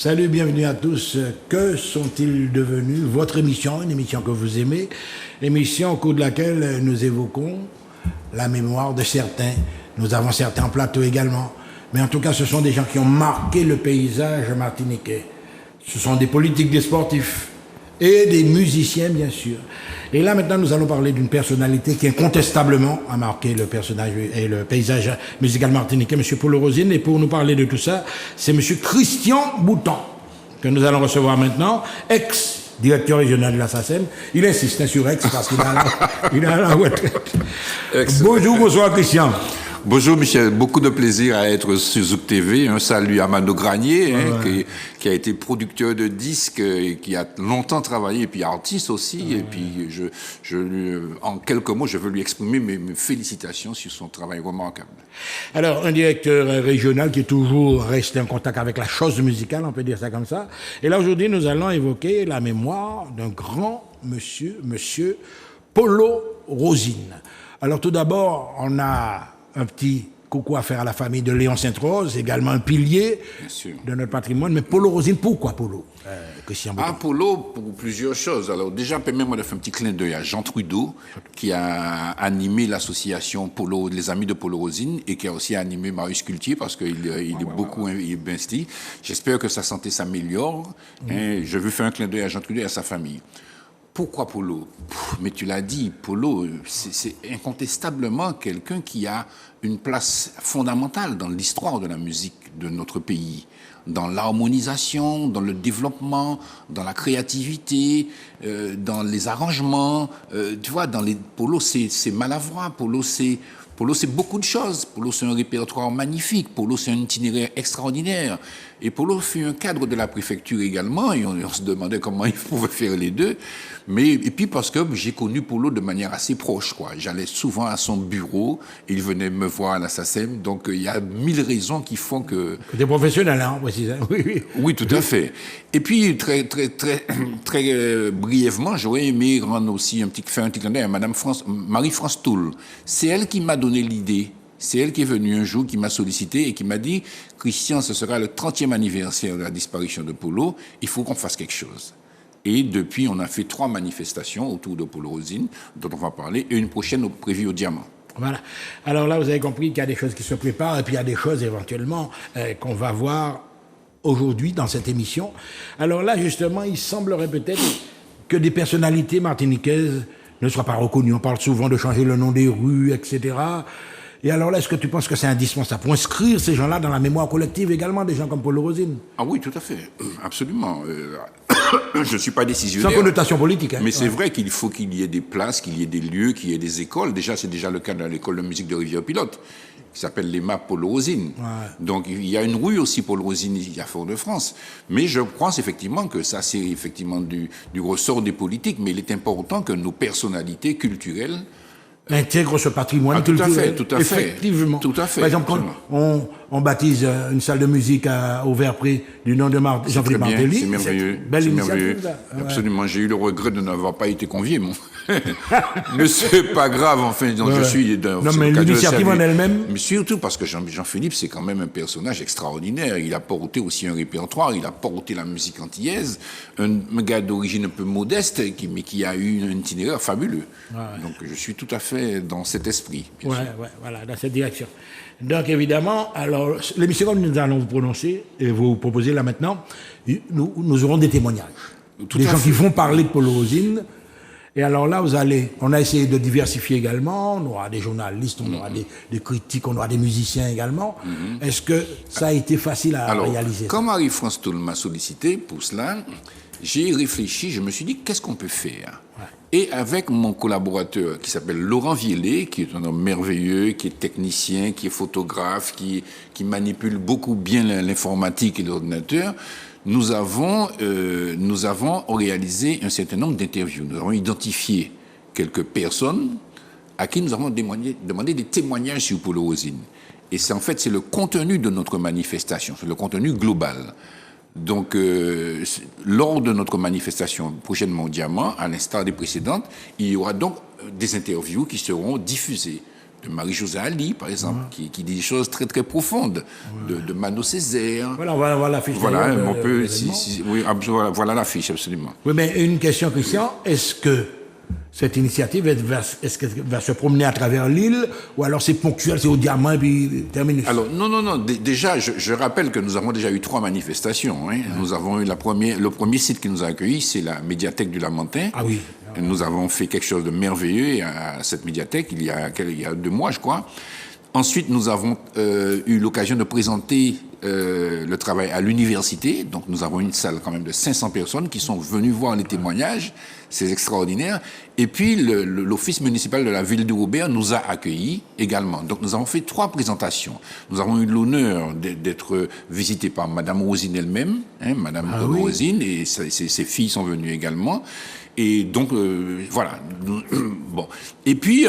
Salut, bienvenue à tous. Que sont-ils devenus? Votre émission, une émission que vous aimez, émission au cours de laquelle nous évoquons la mémoire de certains. Nous avons certains plateaux également. Mais en tout cas, ce sont des gens qui ont marqué le paysage martiniquais. Ce sont des politiques, des sportifs et des musiciens, bien sûr. Et là, maintenant, nous allons parler d'une personnalité qui incontestablement a marqué le personnage et le paysage musical martiniquais, M. Polo Rosine. Et pour nous parler de tout ça, c'est M. Christian Bouton, que nous allons recevoir maintenant, ex-directeur régional de la SACEM. Il insiste sur ex parce qu'il est à la retraite. Bonjour, bonsoir Christian. Bonjour Michel, beaucoup de plaisir à être sur Zouk TV. Un salut à Mano Granier, qui a été producteur de disques et qui a longtemps travaillé, et puis artiste aussi. Et puis, en quelques mots, je veux lui exprimer mes félicitations sur son travail remarquable. Alors, un directeur régional qui est toujours resté en contact avec la chose musicale, on peut dire ça comme ça. Et là, aujourd'hui, nous allons évoquer la mémoire d'un grand monsieur Polo Rosine. Alors, tout d'abord, on a un petit coucou à faire à la famille de Léon Sainte-Rose, également un pilier de notre patrimoine. Mais Polo Rosine, pourquoi Polo, Christian Bouton? Polo, pour plusieurs choses. Alors déjà, permettez-moi de faire un petit clin d'œil à Jean Trudeau, qui a animé l'association Polo, les Amis de Polo Rosine, et qui a aussi animé Marius Cultier, parce qu'il est beaucoup investi. J'espère que sa santé s'améliore. Je veux faire un clin d'œil à Jean Trudeau et à sa famille. Pourquoi Polo? Mais tu l'as dit, Polo, c'est incontestablement quelqu'un qui a une place fondamentale dans l'histoire de la musique de notre pays, dans l'harmonisation, dans le développement, dans la créativité, dans les arrangements. Tu vois, Polo, c'est Malavrois, Polo, c'est beaucoup de choses. Polo, c'est un répertoire magnifique. Polo, c'est un itinéraire extraordinaire. Et Polo fut un cadre de la préfecture également, et on se demandait comment il pouvait faire les deux. Et puis parce que j'ai connu Polo de manière assez proche, quoi. J'allais souvent à son bureau, il venait me voir à la SACEM, donc il y a 1000 raisons qui font que... Des professionnels, hein, précisément. Oui, tout à fait. Et puis, très brièvement, j'aurais aimé rendre aussi faire un petit clin d'œil à Marie-France Toul. C'est elle qui m'a donné l'idée. C'est elle qui est venue un jour, qui m'a sollicité et qui m'a dit « Christian, ce sera le 30e anniversaire de la disparition de Polo, il faut qu'on fasse quelque chose ». Et depuis, on a fait 3 manifestations autour de Polo Rosine, dont on va parler, et une prochaine prévue au Diamant. Voilà. Alors là, vous avez compris qu'il y a des choses qui se préparent, et puis il y a des choses éventuellement qu'on va voir aujourd'hui dans cette émission. Alors là, justement, il semblerait peut-être que des personnalités martiniquaises ne soient pas reconnues. On parle souvent de changer le nom des rues, etc. Et alors là, est-ce que tu penses que c'est indispensable pour inscrire ces gens-là dans la mémoire collective également, des gens comme Polo Rosine? Ah oui, tout à fait, absolument. Je ne suis pas décisionnaire. Sans connotation politique. Hein. Mais c'est vrai qu'il faut qu'il y ait des places, qu'il y ait des lieux, qu'il y ait des écoles. Déjà, c'est déjà le cas de l'école de musique de Rivière-Pilote, qui s'appelle l'EMA Polo Rosine. Ouais. Donc, il y a une rue aussi Polo Rosine à Fort-de-France. Mais je pense effectivement que ça, c'est effectivement du ressort des politiques. Mais il est important que nos personnalités culturelles intègre ce patrimoine culturel. Tout à fait. Effectivement. Tout à fait. Par exemple, quand on baptise une salle de musique au Vert-Pré du nom de Jean-Philippe Martelly. C'est merveilleux. Belle initiative. Absolument. Ouais. J'ai eu le regret de n'avoir pas été convié, mais c'est pas grave, enfin, donc je suis dans... Non, mais l'initiative en elle-même... Mais surtout parce que Jean-Philippe, c'est quand même un personnage extraordinaire. Il a porté aussi un répertoire, il a porté la musique antillaise, un gars d'origine un peu modeste, mais qui a eu un itinéraire fabuleux. Ouais. Donc je suis tout à fait dans cet esprit. Voilà, dans cette direction. Donc évidemment, alors, l'émission que nous allons vous prononcer, et vous proposer là maintenant, nous aurons des témoignages. Des gens qui vont parler de Polo Rosine. Et alors là, on a essayé de diversifier également, on aura des journalistes, on aura des critiques, on aura des musiciens également. Est-ce que ça a été facile à réaliser? Quand Marie-France Toul m'a sollicité pour cela, j'ai réfléchi, je me suis dit, qu'est-ce qu'on peut faire? Et avec mon collaborateur qui s'appelle Laurent Viellet, qui est un homme merveilleux, qui est technicien, qui est photographe, qui manipule beaucoup bien l'informatique et l'ordinateur, nous avons réalisé un certain nombre d'interviews. Nous avons identifié quelques personnes à qui nous avons demandé des témoignages sur Polo Rosine. Et c'est le contenu de notre manifestation, c'est le contenu global. Donc, lors de notre manifestation prochainement au Diamant, à l'instar des précédentes, il y aura donc des interviews qui seront diffusées. Marie-Josée Ali, par exemple, qui dit des choses très très profondes, de Mano Césaire. Voilà, on va voir l'affiche. Voilà, on peut, voilà l'affiche, absolument. Oui, mais une question, Christian, est-ce que cette initiative est-ce qu'elle va se promener à travers l'île, ou alors c'est ponctuel, c'est au Diamant et puis terminus? Alors, non. Déjà, je rappelle que nous avons déjà eu 3 manifestations. Hein. Nous avons eu le premier site qui nous a accueillis, c'est la médiathèque du Lamentin. Ah oui. Nous avons fait quelque chose de merveilleux à cette médiathèque il y a 2 mois, je crois. Ensuite, nous avons eu l'occasion de présenter le travail à l'université. Donc, nous avons une salle quand même de 500 personnes qui sont venues voir les témoignages. C'est extraordinaire. Et puis, l'office municipal de la ville de Robert nous a accueillis également. Donc, nous avons fait 3 présentations. Nous avons eu l'honneur d'être visités par Madame Rosine elle-même, hein, Madame Rosine, et ses filles sont venues également. Et donc, voilà. Bon. Et puis,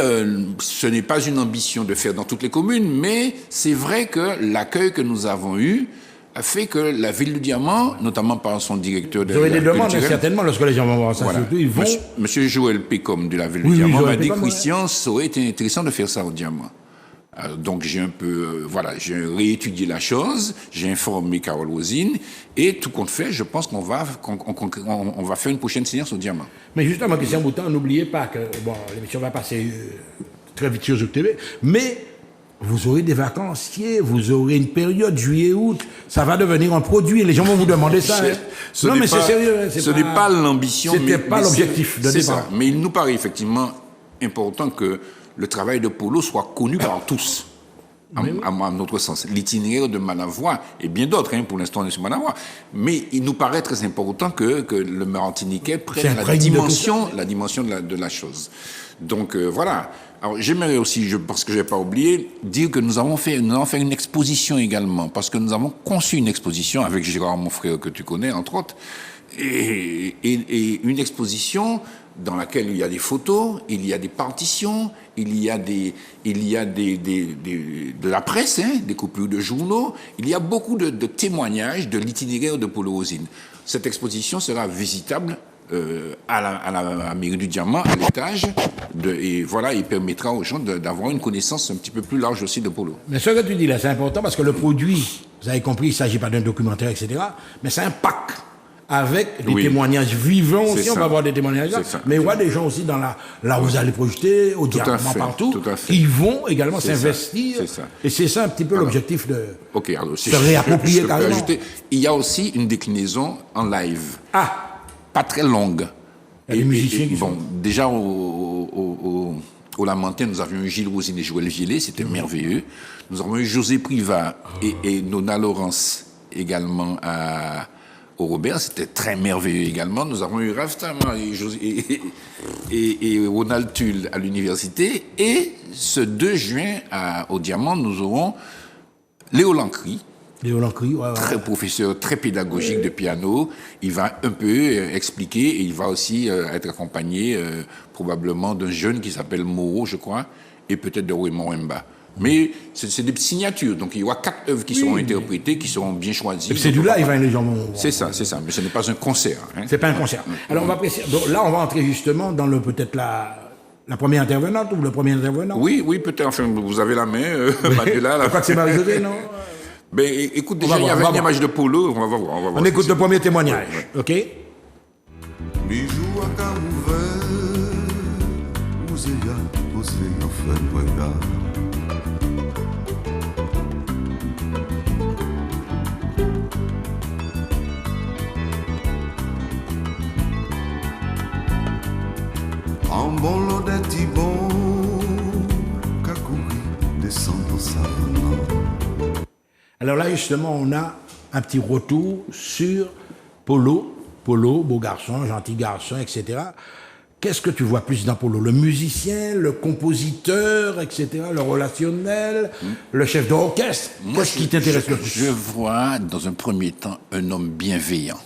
ce n'est pas une ambition de faire dans toutes les communes, mais c'est vrai que l'accueil que nous avons eu a fait que la ville du Diamant, notamment par son directeur de la Vous avez des demandes, certainement, lorsque les gens vont voir ça, voilà. Surtout, ils vont... Monsieur Joël Pécom de la ville du Diamant m'a dit, Christian, ça aurait été intéressant de faire ça au Diamant. Donc j'ai un peu, j'ai réétudié la chose, j'ai informé Carole Rosine, et tout compte fait, je pense qu'on va faire une prochaine séance au Diamant. Mais justement, Christian Boutin, n'oubliez pas que l'émission va passer très vite sur Zouk TV, mais vous aurez des vacanciers, vous aurez une période juillet-août, ça va devenir un produit, les gens vont vous demander ça. Non, mais c'est sérieux. Ce n'est pas l'ambition. C'était pas l'objectif de départ. Ça. Mais il nous paraît effectivement important que le travail de Polo soit connu par tous, à notre sens. L'itinéraire de Malavoie, et bien d'autres, hein, pour l'instant on est sur Malavoie, mais il nous paraît très important que le Martiniquais prenne la dimension de la chose. Donc voilà. Alors j'aimerais aussi, parce que je n'ai pas oublié, dire que nous allons faire une exposition également, parce que nous avons conçu une exposition avec Gérard, mon frère, que tu connais, entre autres, et une exposition dans laquelle il y a des photos, il y a des partitions, il y a de la presse, hein, des coupures de journaux, il y a beaucoup de témoignages de l'itinéraire de Polo Rosine. Cette exposition sera visitable à la mairie du Diamant, à l'étage, et voilà, il permettra aux gens d'avoir une connaissance un petit peu plus large aussi de Polo. Mais ce que tu dis là, c'est important parce que le produit, vous avez compris, il ne s'agit pas d'un documentaire, etc., mais c'est un pack avec des témoignages vivants aussi, on va avoir des témoignages là, mais il y a des gens aussi là où vous allez projeter, au Diamant, partout, qui vont également s'investir, et c'est ça un petit peu l'objectif de se réapproprier carrément. Il y a aussi une déclinaison en live. Pas très longue. Il y a des musiciens qui sont... déjà au Lamentin, nous avions eu Gilles Rosine et Joël Villet, c'était merveilleux. Nous avons eu José Privat et Nona Laurence également au Robert, c'était très merveilleux également. Nous avons eu Raftama et Ronald Tulle à l'université. Et ce 2 juin, au Diamant, nous aurons Léo Lancry. Très professeur, très pédagogique de piano. Il va un peu expliquer et il va aussi être accompagné probablement d'un jeune qui s'appelle Moreau, je crois, et peut-être de Raymond Wemba. Mais c'est des signatures, donc il y aura 4 œuvres qui seront interprétées, qui seront bien choisies. Et c'est du live, les gens vont... C'est ça, mais ce n'est pas un concert. Hein. C'est pas un concert. Alors on va préciser. Donc là, on va entrer justement dans peut-être la première intervenante ou le premier intervenant. Oui, peut-être. Enfin, vous avez la main, Manuela. Je crois que c'est Marie-Josée, non? Ben, écoute, déjà, il y avait une image de Polo, on va voir. On écoute le premier témoignage, ok? Bijou à Carouvet, où c'est là, posé en fait, voilà. En bon lot de Thibon, Kakouri descend dans sa venant. Alors là, justement, on a un petit retour sur Polo, beau garçon, gentil garçon, etc. Qu'est-ce que tu vois plus dans Polo? Le musicien, le compositeur, etc., le relationnel, le chef d'orchestre? Qu'est-ce qui t'intéresse le plus? Je vois, dans un premier temps, un homme bienveillant.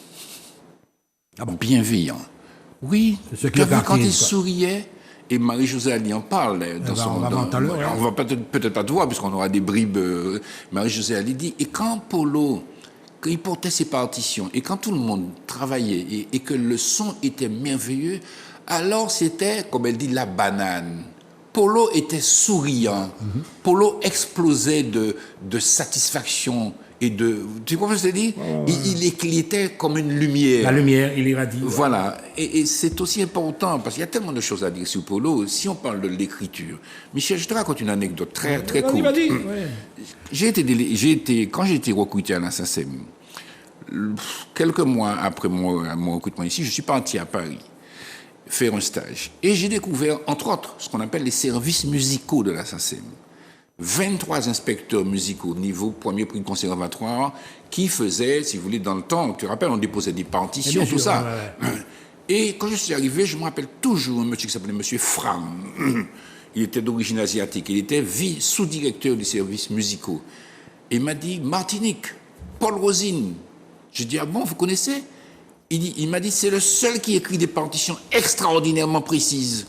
Bienveillant. Oui, quand il souriait, et Marie-Josée Ali en parle on va peut-être pas te voir, puisqu'on aura des bribes. Marie-Josée Ali dit, et quand Polo, quand il portait ses partitions, et quand tout le monde travaillait, et que le son était merveilleux, alors c'était, comme elle dit, la banane. Polo était souriant. Polo explosait de satisfaction et de... Tu comprends ce que je te dis? Il était comme une lumière. La lumière, il irradie. Voilà. Et c'est aussi important, parce qu'il y a tellement de choses à dire sur Polo. Si on parle de l'écriture... Michel, je te raconte une anecdote très courte. Vas-y. Quand j'ai été recruté à la SACEM, quelques mois après mon recrutement ici, je suis parti à Paris faire un stage. Et j'ai découvert, entre autres, ce qu'on appelle les services musicaux de la SACEM. 23 inspecteurs musicaux, niveau premier prix de conservatoire, qui faisaient, si vous voulez, dans le temps, tu te rappelles, on déposait des partitions, tout ça. Ouais. Et quand je suis arrivé, je me rappelle toujours un monsieur qui s'appelait monsieur Fram. Il était d'origine asiatique. Il était sous-directeur des services musicaux. Et il m'a dit, Martinique, Paul Rosine. J'ai dit, ah bon, vous connaissez? Il m'a dit, c'est le seul qui écrit des partitions extraordinairement précises.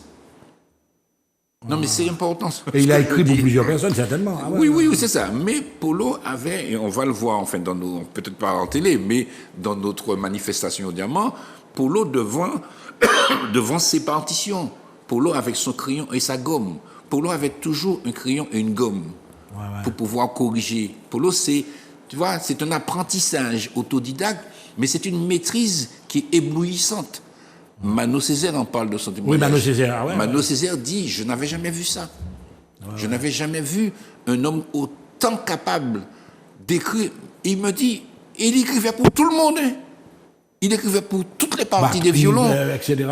Non, mais c'est important. Et il a écrit pour plusieurs personnes, certainement. Ah, ouais, oui, c'est ça. Mais Polo avait, et on va le voir, enfin, peut-être pas en télé, mais dans notre manifestation au Diamant, Polo devant ses partitions. Polo avec son crayon et sa gomme. Polo avait toujours un crayon et une gomme pour pouvoir corriger. Polo, c'est un apprentissage autodidacte, mais c'est une maîtrise qui est éblouissante. Mano Césaire en parle de son témoignage. Oui, Mano Césaire. Mano Césaire dit, je n'avais jamais vu ça. Je n'avais jamais vu un homme autant capable d'écrire. Il me dit, il écrivait pour tout le monde. Hein. Il écrivait pour toutes les parties des violons. Etc.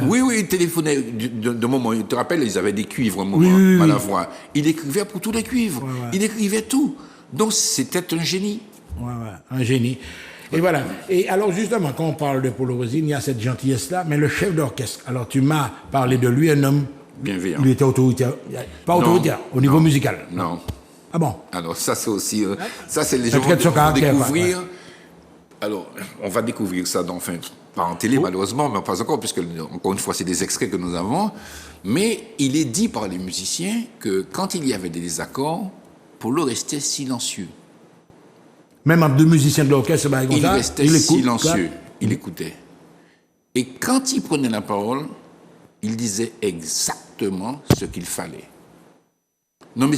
Oui, il téléphonait de moment. Tu te rappelles, ils avaient des cuivres, un moment, à la voix. Il écrivait pour tous les cuivres. Il écrivait tout. Donc, c'était un génie. Un génie. Et voilà. Et alors, justement, quand on parle de Polo Rosine, il y a cette gentillesse-là, mais le chef d'orchestre, alors tu m'as parlé de lui, un homme... Bienveillant. Il était autoritaire. Pas autoritaire, au niveau musical. Non. Ah bon? Alors, ça, c'est aussi... ça, c'est les gens qui vont découvrir... Alors, on va découvrir ça, pas en télé, malheureusement, mais pas encore, puisque, encore une fois, c'est des extraits que nous avons. Mais il est dit par les musiciens que quand il y avait des désaccords, Polo restait silencieux. Même entre deux musiciens de l'orchestre, il restait silencieux, il écoutait. Et quand il prenait la parole, il disait exactement ce qu'il fallait. Non, mais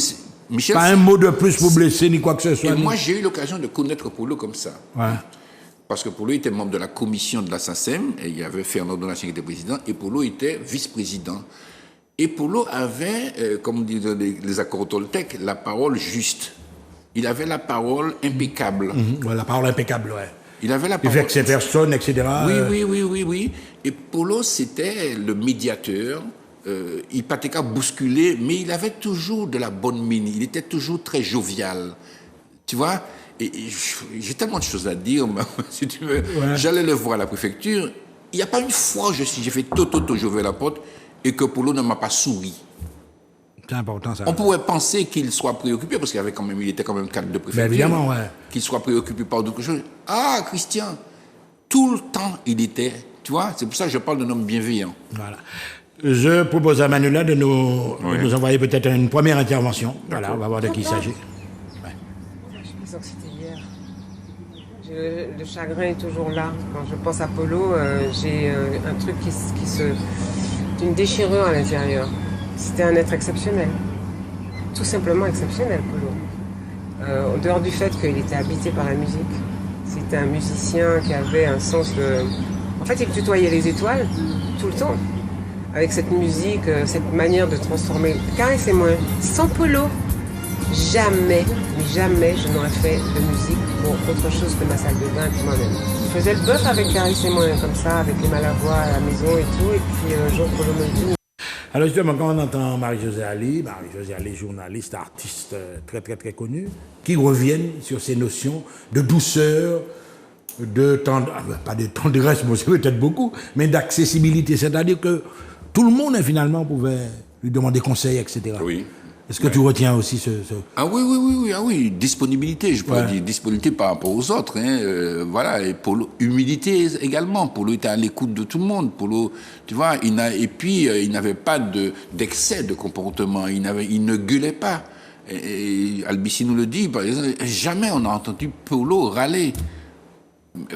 Michel... Pas un mot de plus pour blesser, ni quoi que ce soit. Et moi, j'ai eu l'occasion de connaître Polo comme ça. Parce que Polo était membre de la commission de la SACEM, et il y avait Fernand Donatien qui était président, et Polo était vice-président. Et Polo avait, comme disent les accords Toltec, la parole juste. Il avait la parole impeccable. La parole impeccable, Il avait la parole... Avec ses personnes, etc. Oui. Et Polo, c'était le médiateur. Il partait qu'à bousculer, mais il avait toujours de la bonne mine. Il était toujours très jovial. Tu vois? Et j'ai tellement de choses à dire, si tu veux. J'allais le voir à la préfecture. Il n'y a pas une fois où j'ai fait j'ai ouvert la porte et que Polo ne m'a pas souri. C'est important, ça. On pourrait penser qu'il soit préoccupé, parce qu'il était quand même cadre de préfecture. Évidemment, qu'il soit préoccupé par d'autres choses. Ah, Christian, tout le temps, il était... Tu vois, c'est pour ça que je parle d'un homme bienveillant. Voilà. Je propose à Manuela de nous envoyer peut-être une première intervention. Voilà, on va voir de qui il s'agit. Je pense que c'était hier. Le chagrin est toujours là. Quand je pense à Polo, j'ai un truc une déchirure à l'intérieur. C'était un être exceptionnel. Tout simplement exceptionnel, Polo. En dehors du fait qu'il était habité par la musique. C'était un musicien qui avait un sens de... En fait, il tutoyait les étoiles tout le temps. Avec cette musique, cette manière de transformer. Caressez-moi. Sans Polo, jamais je n'aurais fait de musique pour autre chose que ma salle de bain et moi-même. Je faisais le bœuf avec Caressez-moi comme ça, avec les Malavoie à la maison et tout. Et puis un jour, Polo me dit... Alors justement, quand on entend Marie-Josée Ali, journaliste, artiste très très très connue, qui reviennent sur ces notions de douceur, pas de tendresse, bon, c'est peut-être beaucoup, mais d'accessibilité, c'est-à-dire que tout le monde finalement pouvait lui demander conseil, etc. Oui. Est-ce que tu retiens aussi ce... Ah oui, disponibilité, je pourrais dire, disponibilité par rapport aux autres, voilà, et Polo, humilité également, Polo était à l'écoute de tout le monde, Polo, tu vois, il n'avait pas d'excès de comportement, il ne gueulait pas, et Albici nous le dit, par exemple, jamais on a entendu Polo râler.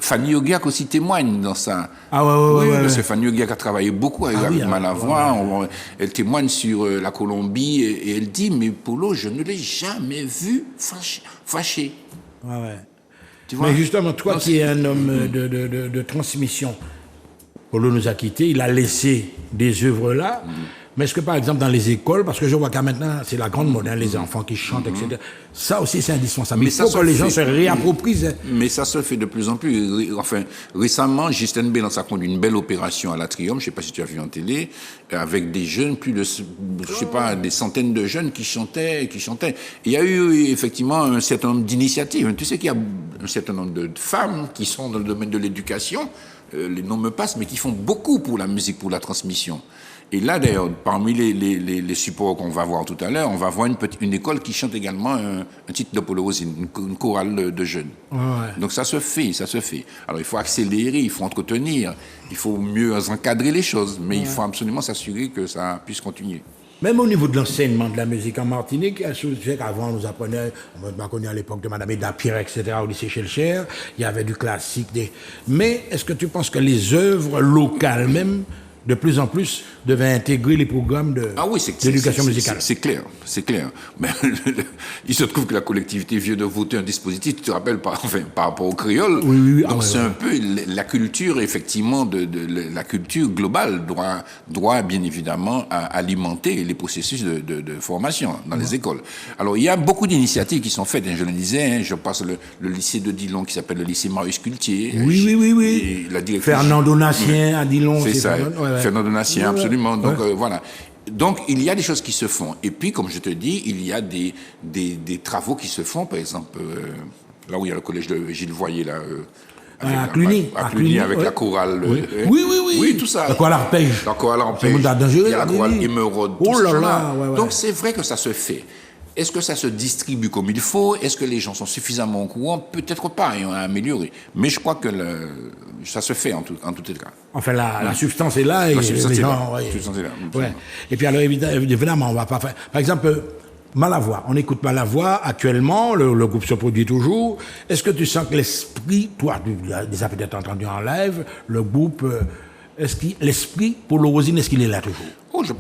Fanny Ogiac aussi témoigne dans ça. Ah ouais, Parce que Fanny Ogiac a travaillé beaucoup avec Malavoie. Elle témoigne sur la Colombie et elle dit, mais Polo, je ne l'ai jamais vu fâché. Ouais. Tu vois? Mais justement, toi qui es un homme de transmission, Polo nous a quittés, il a laissé des œuvres là. Mais est-ce que par exemple dans les écoles, parce que je vois qu'à maintenant c'est la grande mode, les enfants qui chantent, etc. Ça aussi c'est indispensable. Mais il faut que les gens se réapproprient. Mais ça se fait de plus en plus. Enfin, récemment, Justin Bellance a conduit une belle opération à l'Atrium, je ne sais pas si tu as vu en télé, avec des jeunes, plus de, je sais pas, des centaines de jeunes qui chantaient. Il y a eu effectivement un certain nombre d'initiatives. Tu sais qu'il y a un certain nombre de femmes qui sont dans le domaine de l'éducation, les noms me passent, mais qui font beaucoup pour la musique, pour la transmission. Et là, d'ailleurs, parmi les supports qu'on va voir tout à l'heure, on va voir une école qui chante également un titre de Polo Rosine, une chorale de jeunes. Ouais. Donc ça se fait. Alors il faut accélérer, il faut entretenir, il faut mieux encadrer les choses, mais il faut absolument s'assurer que ça puisse continuer. Même au niveau de l'enseignement de la musique en Martinique, je sais qu'avant, on nous apprenait, on m'a connu à l'époque de Madame Eda Pierre, etc., au lycée Chelcher, il y avait du classique. Mais est-ce que tu penses que les œuvres locales même, de plus en plus, devaient intégrer les programmes d'éducation musicale? C'est clair. Mais il se trouve que la collectivité vient de voter un dispositif, tu te rappelles, par rapport au créole. Oui. Donc c'est un peu la culture, effectivement, la culture globale doit bien évidemment alimenter les processus de formation dans les écoles. Alors il y a beaucoup d'initiatives qui sont faites, je le disais, je passe le lycée de Dillon qui s'appelle le lycée Marius Cultier. Oui. Fernand Donatien à Dillon. C'est ça. Fernand Donatien, absolument. Donc voilà. Donc il y a des choses qui se font. Et puis, comme je te dis, il y a des travaux qui se font. Par exemple, là où il y a le collège de Gilles Voyer, là. À Cluny, avec la chorale. Oui, tout ça. La chorale arpège. La chorale arpège. Il y a la chorale émeraude. Oh là là. Donc c'est vrai que ça se fait. Est-ce que ça se distribue comme il faut? Est-ce que les gens sont suffisamment au courant? Peut-être pas, et on a amélioré. Mais je crois que ça se fait en tout cas. Enfin, la substance est là. La substance est là. Ouais. Et puis alors, évidemment, on va pas faire... Par exemple, Malavoie. On écoute Malavoie actuellement, le groupe se produit toujours. Est-ce que tu sens que l'esprit, toi, tu les as peut-être entendus en live, le groupe, l'esprit, Polo Rosine, est-ce qu'il est là toujours? Oh, je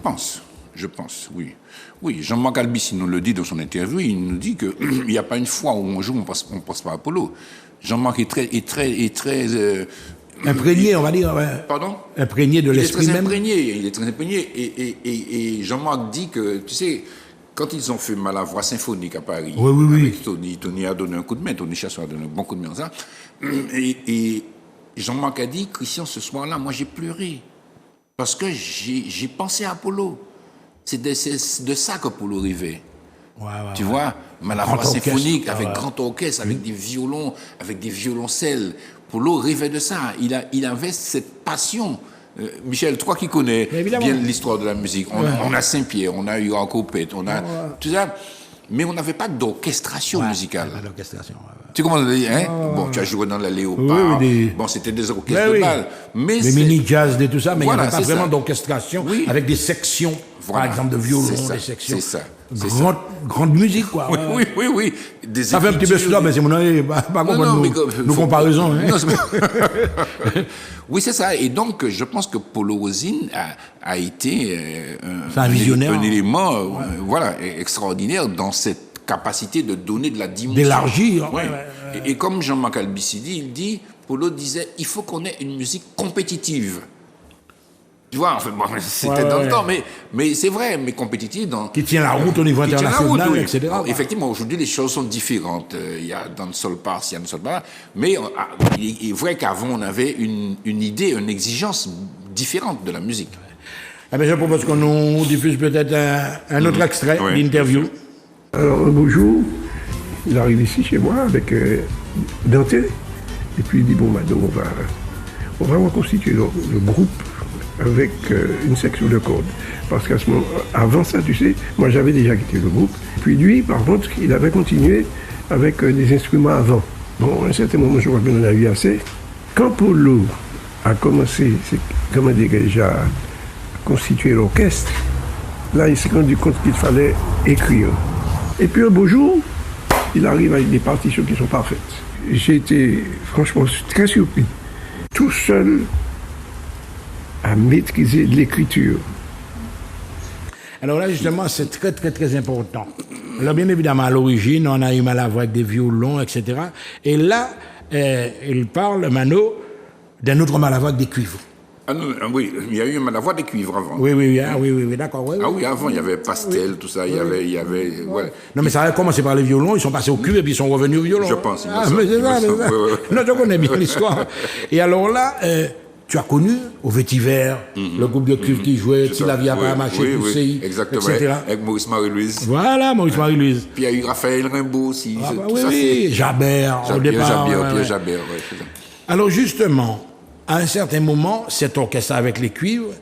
pense, oui. Oui, Jean-Marc Albissi nous le dit dans son interview, il nous dit qu'il n'y a pas une fois où on joue, on passe par Polo. Jean-Marc est très imprégné, on va dire. Ouais. Pardon? Imprégné de l'esprit même. Il est très imprégné. Et Jean-Marc dit que, tu sais, quand ils ont fait Malavoie symphonique à Paris, avec Tony a donné un coup de main, Tony Chasseur a donné un bon coup de main, ça. Et Jean-Marc a dit, Christian, ce soir-là, moi j'ai pleuré. Parce que j'ai pensé à Polo. C'est de ça que Polo rêvait. Tu vois, Malavoie symphonique, avec grand orchestre, avec des violons, avec des violoncelles. Polo rêvait de ça. Il avait cette passion. Michel, toi qui connais bien l'histoire de la musique, on a Saint-Pierre, on a Hugo Copette, on a tout ça, mais on n'avait pas d'orchestration musicale. Pas d'orchestration. Tu comprends, hein? Bon, tu as joué dans la Léopard. Bon, c'était des orchestres de bal. Mais des mini-jazz, tout ça, mais il n'y avait pas vraiment d'orchestration avec des sections, par exemple, de violon, des sections. C'est ça. Grande musique, quoi. Oui. Ça fait un petit peu cela, mais c'est mon avis, pas nos comparaisons. Oui, c'est ça. Et donc, je pense que Polo Rosine a été un visionnaire, un élément extraordinaire dans cette capacité de donner de la dimension. D'élargir. Et comme Jean-Marc Albissi dit, Polo disait, il faut qu'on ait une musique compétitive. Tu vois, c'était dans le temps, mais c'est vrai, mais compétitive. Qui tient la route au niveau international, etc. Alors, effectivement, aujourd'hui, les choses sont différentes. Il y a dancehall par-ci, il y a dancehall par-là. Mais il est vrai qu'avant, on avait une idée, une exigence différente de la musique. Eh bien, je propose qu'on nous diffuse peut-être un autre extrait d'interview. Alors, un beau jour, il arrive ici chez moi avec Dante. Et puis il dit, bon, donc on va reconstituer le groupe avec une section de cordes. Parce qu'à ce moment, avant ça, tu sais, moi j'avais déjà quitté le groupe. Puis lui, par contre, il avait continué avec des instruments avant. Bon, à un certain moment, je crois qu'on en a eu assez. Quand Polo a commencé, comment dire, déjà à constituer l'orchestre, là, il s'est rendu compte qu'il fallait écrire. Et puis un beau jour, il arrive avec des partitions qui sont parfaites. J'ai été franchement très surpris. Tout seul à maîtriser l'écriture. Alors là, justement, c'est très, très, très important. Alors, bien évidemment, à l'origine, on a eu Malavoie avec des violons, etc. Et là, il parle, Mano, d'un autre Malavoie avec des cuivres. Ah non, oui, il y a eu la voix des cuivres avant. Oui, d'accord. Oui, Ah oui, avant, il y avait Pastel, tout ça, il y avait ouais. Non, mais ça a commencé par les violons, ils sont passés au cuivre et puis ils sont revenus au violon. Je pense, il me Ah, semble, mais c'est il me ça, semble, c'est ça. ouais. Non, je connais bien l'histoire. Et alors là, tu as connu au Vétiver, le groupe de cuivre qui jouait, si la vie a pas marché, poussé, exactement, etc. avec Maurice Marie-Louise. Voilà, Maurice Marie-Louise. Puis il y a eu Raphaël Rimbaud aussi. Ah, bah, tout oui, ça, oui, Jabert, au départ. Pierre Jabert, ouais, c'est ça. Alors justement, à un certain moment, cet orchestre avec les cuivres,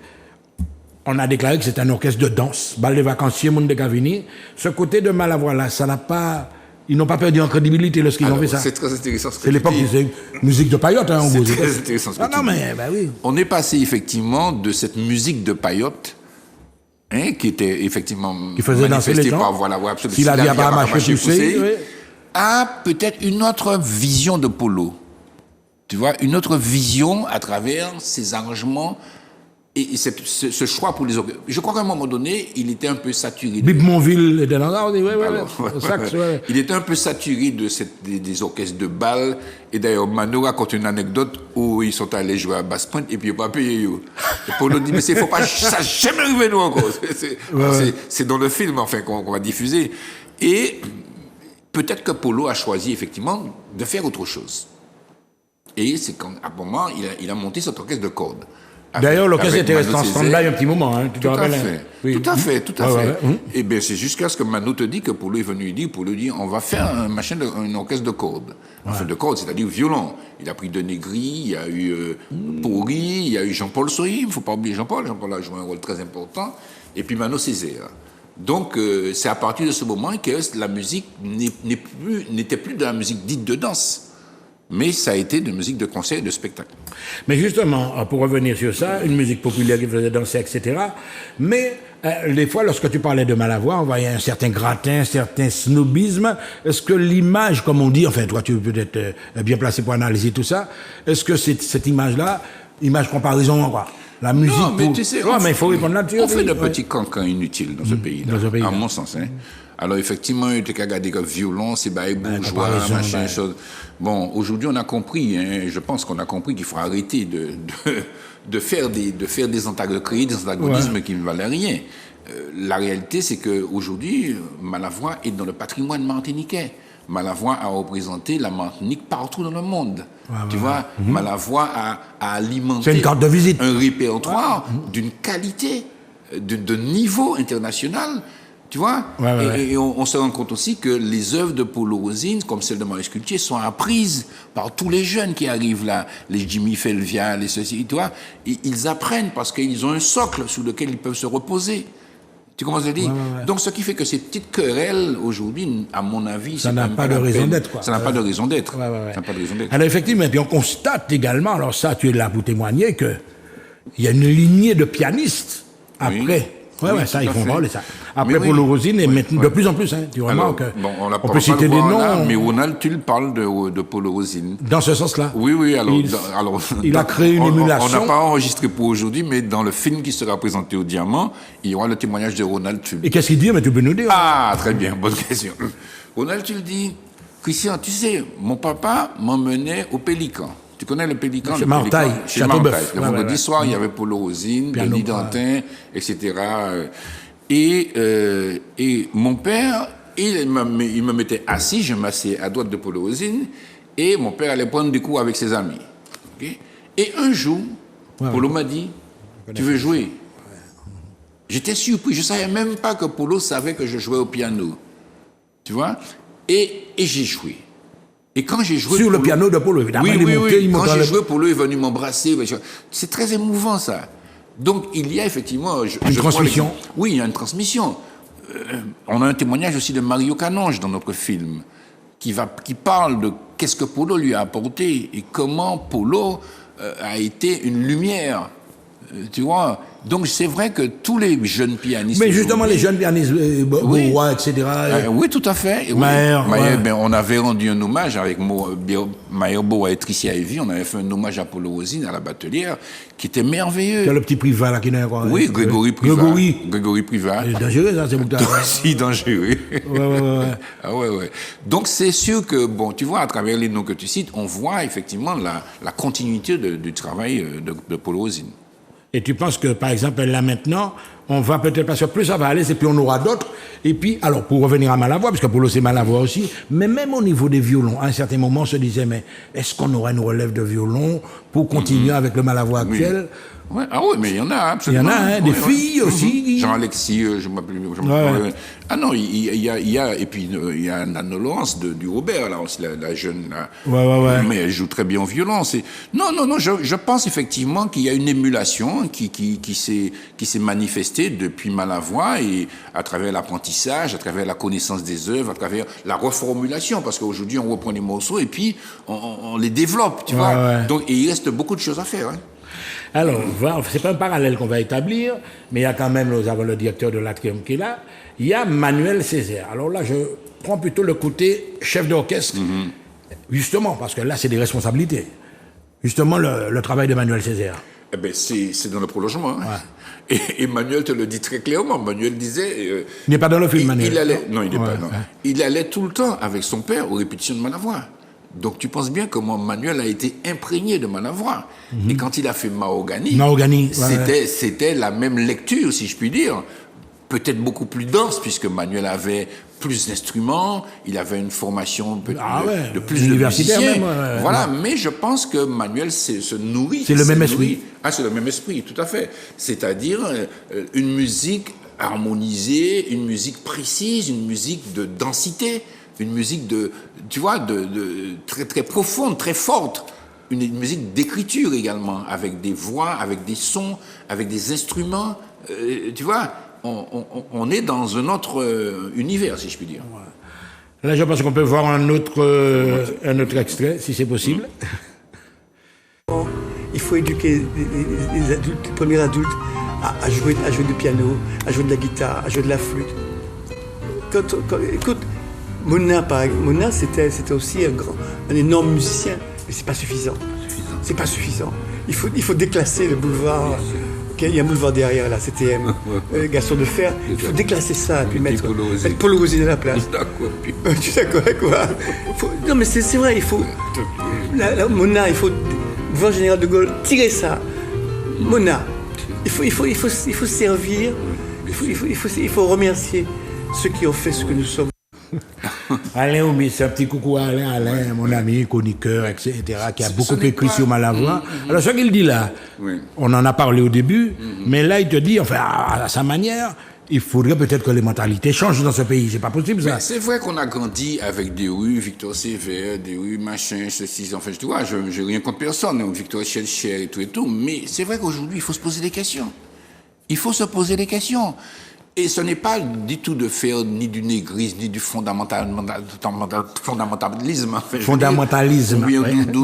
on a déclaré que c'est un orchestre de danse, bal des vacanciers, monde de Gavini. Ce côté de Malavoie là, ça n'a pas, ils n'ont pas perdu en crédibilité lorsqu'ils ont fait ça. C'est très intéressant ce que C'est l'époque tu où dis. c'est musique de paillotte, hein, en C'est gros. très intéressant ce que Ah tu non, dis. mais bah oui. On est passé effectivement de cette musique de paillotte, hein, qui était effectivement Qui faisait danser les manifestée gens. par, voilà, ouais, absolument, Si la vie a pas marché, poussé, oui. à peut-être une autre vision de Polo. Tu vois, une autre vision à travers ces arrangements et ce choix pour les orchestres. Je crois qu'à un moment donné, il était un peu saturé. Bib Monville était dans ça, oui, Alors, au sax, ouais. Il était un peu saturé de des orchestres de bal. Et d'ailleurs, Mano raconte une anecdote où ils sont allés jouer à Basse-Pointe et puis ils n'ont pas payé. Et Polo dit, mais faut pas, ça jamais arrivé nous encore. C'est dans le film, enfin, qu'on va diffuser. Et peut-être que Polo a choisi, effectivement, de faire autre chose. Et c'est qu'à un moment, il a monté cet orchestre de cordes. D'ailleurs, l'orchestre avec était resté Mano en Césaire. stand-by un petit moment, hein, tu te Tout à rappelles? fait, Hein? Oui. tout à fait, tout à Ouais, fait. ouais, ouais. Et bien, c'est jusqu'à ce que Mano te dit que Polo est venu dire, Polo dit, on va faire un orchestre de cordes. Enfin, de cordes, c'est-à-dire violon. Il a pris Denis Gris, il y a eu Pori, il y a eu Jean-Paul Sohi, il ne faut pas oublier Jean-Paul. Jean-Paul a joué un rôle très important. Et puis Mano Césaire. Donc, c'est à partir de ce moment que la musique n'était plus de la musique dite de danse. Mais ça a été de musique de concert et de spectacle. Mais justement, pour revenir sur ça, une musique populaire qui faisait danser, etc. Mais des fois, lorsque tu parlais de Malavoie, on voyait un certain gratin, un certain snobisme. Est-ce que l'image, comme on dit, enfin, toi, tu peux être bien placé pour analyser tout ça, est-ce que cette image-là, image comparaison, quoi? La musique. Non, mais tu sais, mais il faut répondre là-dessus. on fait de ouais. petits cancans inutiles dans ce pays-là, dans ce pays-là. à mon sens. Hein. Alors effectivement, il y a qu'à regarder que violon, c'est bourgeois, comparaison, machin, chose. Bon, aujourd'hui, on a compris, hein, je pense qu'on a compris qu'il faut arrêter de créer des antagonismes qui ne valent rien. La réalité, c'est qu'aujourd'hui, Malavoie est dans le patrimoine martiniquais. Malavoie a représenté la Martinique partout dans le monde. Tu vois, Malavoie a alimenté C'est une carte de visite. un répertoire d'une qualité, de niveau international. Tu vois, Et on se rend compte aussi que les œuvres de Polo Rosine, comme celle de Maurice Cultier, sont apprises par tous les jeunes qui arrivent là, les Jimmy Felvia, les ceci, tu vois. Ils apprennent parce qu'ils ont un socle sur lequel ils peuvent se reposer. Tu commences à dire. Donc, ce qui fait que ces petites querelles, aujourd'hui, à mon avis, Ça n'a pas de raison d'être, quoi. Ça n'a pas de raison d'être. Ça n'a pas de raison d'être. Alors, effectivement, et puis on constate également, alors ça, tu es là pour témoigner, qu'il y a une lignée de pianistes après. Oui, ça, tout ils à font fait. parler ça. Après, Mais oui. Polo Rosine, et maintenant, de plus en plus, hein, tu remarques. On peut citer des noms. Mais Ronald Tulle parle de Polo Rosine. Dans ce sens-là. Oui, alors... Il a créé une émulation. On n'a pas enregistré pour aujourd'hui, mais dans le film qui sera présenté au Diamant, il y aura le témoignage de Ronald Tulle. Et qu'est-ce qu'il dit? Mais tu peux nous dire. Ah, très bien, bonne question. Ronald Tulle dit, Christian, tu sais, mon papa m'emmenait au Pélican. Tu connais le Pélican? Chez Martaille, Chez Châteauboeuf. Martaille. Le vendredi soir, il y avait Polo Rosine, Denis Dantin, etc. Et mon père, il me mettait assis, je m'asseyais à droite de Polo Rosine, et mon père allait prendre des cours avec ses amis. Okay? Et un jour, Polo m'a dit, tu veux jouer? J'étais surpris, je ne savais même pas que Polo savait que je jouais au piano. Tu vois? Et j'ai joué. Et quand j'ai joué... Sur le piano de Polo, évidemment. Oui. Quand j'ai joué, Polo est venu m'embrasser. C'est très émouvant, ça. Donc, il y a effectivement... Une transmission. Oui, il y a une transmission. On a un témoignage aussi de Mario Canonge dans notre film, qui parle de qu'est-ce que Polo lui a apporté et comment Polo a été une lumière Tu vois, donc c'est vrai que tous les jeunes pianistes... Mais justement, les jeunes pianistes, Bourrois, etc. oui, tout à fait. Maher, Ben, on avait rendu un hommage avec Maher Bourrois et Tricia Evie, on avait fait un hommage à Polo Rosine, à la batelière, qui était merveilleux. C'est le petit Privat là qui n'est quoi. Oui, Grégory Privat. Grégory Privat. C'est dangereux, ça, c'est beaucoup. Si dangereux. Ouais. Ah ouais. Donc c'est sûr que, bon, tu vois, à travers les noms que tu cites, on voit effectivement la continuité du travail de Polo Rosine. Et tu penses que, par exemple, là maintenant, on va peut-être, parce que plus ça va aller, et puis on aura d'autres. Et puis, alors, pour revenir à Malavoie, parce que Polo, c'est Malavoie aussi, mais même au niveau des violons, à un certain moment, on se disait, mais est-ce qu'on aurait une relève de violon pour continuer avec le Malavoie actuel? Ouais. Ah oui, mais il y en a, absolument. Il y en a, hein, des filles aussi. Jean-Alexis, je m'appelle. Ah non, il y a, et puis il y a Nano Laurence du Robert, là aussi, la jeune, là. Ouais. Mais elle joue très bien au violon. Non, je pense effectivement qu'il y a une émulation qui s'est manifestée depuis Malavoie et à travers l'apprentissage, à travers la connaissance des œuvres, à travers la reformulation, parce qu'aujourd'hui, on reprend les morceaux et puis on les développe, tu vois. Ouais. Donc, il reste beaucoup de choses à faire, hein. Alors, c'est pas un parallèle qu'on va établir, mais il y a quand même, nous avons le directeur de l'Atrium qui est là, il y a Manuel Césaire. Alors là, je prends plutôt le côté chef d'orchestre, justement, parce que là, c'est des responsabilités. Justement, le travail de Manuel Césaire. Eh bien, c'est dans le prolongement. Hein. Ouais. Et Emmanuel te le dit très clairement. Manuel disait... il n'est pas dans le film, Manuel. Non, il n'est pas. Non. Il allait tout le temps avec son père aux répétitions de Malavoie. Donc tu penses bien comment Manuel a été imprégné de Malavoie. Et quand il a fait Mahogany, c'était la même lecture, si je puis dire. Peut-être beaucoup plus dense, puisque Manuel avait plus d'instruments, il avait une formation de plus de musiciens. Même, voilà, mais je pense que Manuel se nourrit. C'est le même esprit. C'est le même esprit, tout à fait. C'est-à-dire une musique harmonisée, une musique précise, une musique de densité, une musique de très, très profonde, très forte. Une musique d'écriture également, avec des voix, avec des sons, avec des instruments. Tu vois, on est dans un autre univers, si je puis dire. Là, je pense qu'on peut voir un autre extrait, si c'est possible. Il faut éduquer les adultes, les premiers adultes, à jouer du piano, à jouer de la guitare, à jouer de la flûte. Écoute, Mona, c'était aussi un énorme musicien, mais c'est pas suffisant. C'est pas suffisant. Il faut déclasser le boulevard. Il y a un boulevard derrière là, CTM, Gaston de Fer. Il faut déclasser ça et puis mettre Polo Rosine à la place. Tu es d'accord avec moi? Non mais c'est vrai, il faut. Mona, il faut. Voir le général de Gaulle, tirer ça. Mona, il faut servir. Il faut remercier ceux qui ont fait ce que nous sommes. Alain Oumi, c'est un petit coucou à Alain, mon ami, chroniqueur, etc., qui a beaucoup écrit sur Malavoie. Alors, ce qu'il dit là, on en a parlé au début, mais là, il te dit, enfin, à sa manière, il faudrait peut-être que les mentalités changent dans ce pays. C'est pas possible, ça. Mais c'est vrai qu'on a grandi avec des rues, Victor Sévère, des rues machin, ceci, enfin, tu vois, je n'ai rien contre personne, donc Victor Schellcher et tout, mais c'est vrai qu'aujourd'hui, il faut se poser des questions. Il faut se poser des questions. Et ce n'est pas du tout de faire ni du négrisme, ni du fondamentalisme. Fondamentalisme. Oui.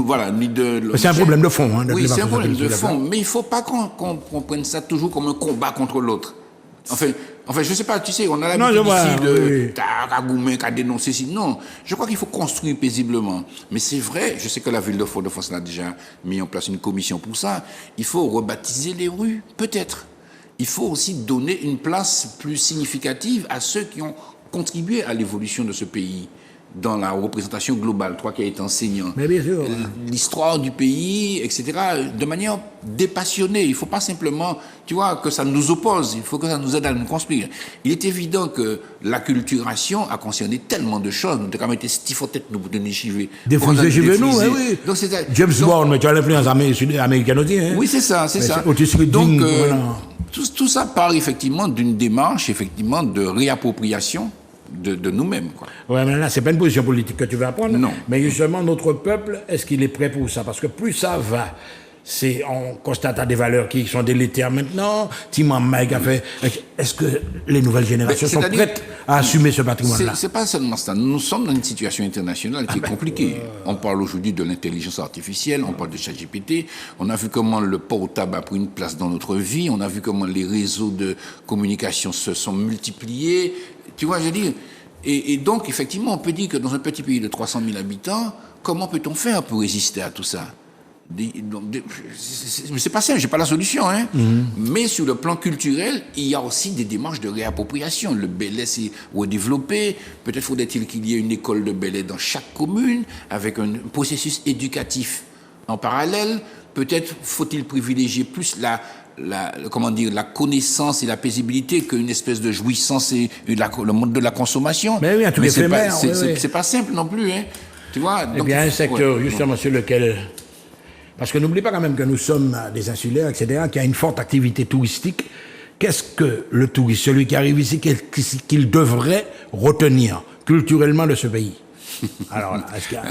Voilà, ni de... C'est un problème de fond. Hein, oui, c'est un problème de fond. Mais il ne faut pas qu'on prenne ça toujours comme un combat contre l'autre. Enfin, je ne sais pas, tu sais, on a l'habitude ici de Kagoumen, qui a dénoncé ici. Non, je crois qu'il faut construire paisiblement. Mais c'est vrai, je sais que la ville de Fort-de-France a déjà mis en place une commission pour ça. Il faut rebaptiser les rues, peut-être. Il faut aussi donner une place plus significative à ceux qui ont contribué à l'évolution de ce pays dans la représentation globale, toi qui as été enseignant. Mais bien sûr. L'histoire du pays, etc., de manière dépassionnée. Il ne faut pas simplement, tu vois, que ça nous oppose. Il faut que ça nous aide à nous construire. Il est évident que l'acculturation a concerné tellement de choses. Nous avons quand même été stiffotés de nous chiver. Défriser chez nous, oui. Donc, James Bond, mais tu as l'influence américaine aussi. Hein? Oui, c'est ça. Donc, tout ça part effectivement d'une démarche, effectivement, de réappropriation de nous-mêmes. Oui, mais là, ce n'est pas une position politique que tu vas prendre. Non. Mais justement, notre peuple, est-ce qu'il est prêt pour ça? Parce que plus ça va, on constate à des valeurs qui sont délétères maintenant. Timon Mike a fait. Est-ce que les nouvelles générations sont prêtes à assumer ce patrimoine-là? C'est pas seulement ça. Nous sommes dans une situation internationale qui est compliquée. On parle aujourd'hui de l'intelligence artificielle, on parle de ChatGPT. On a vu comment le portable a pris une place dans notre vie. On a vu comment les réseaux de communication se sont multipliés. Tu vois, je veux dire. Et donc, effectivement, on peut dire que dans un petit pays de 300 000 habitants, comment peut-on faire pour résister à tout ça? C'est pas simple, j'ai pas la solution, hein. Mais sur le plan culturel, il y a aussi des démarches de réappropriation. Le ballet s'est redéveloppé. Peut-être faudrait-il qu'il y ait une école de ballet dans chaque commune, avec un processus éducatif en parallèle. Peut-être faut-il privilégier plus la connaissance et la paisibilité qu'une espèce de jouissance et le monde de la consommation. Mais oui, à tout éphémère. C'est pas simple non plus, hein. Tu vois. Eh bien, un secteur, justement, sur lequel... Parce que n'oublie pas quand même que nous sommes des insulaires, etc., qui a une forte activité touristique. Qu'est-ce que le touriste, celui qui arrive ici, qu'il devrait retenir culturellement de ce pays? Alors, est-ce qu'il y a...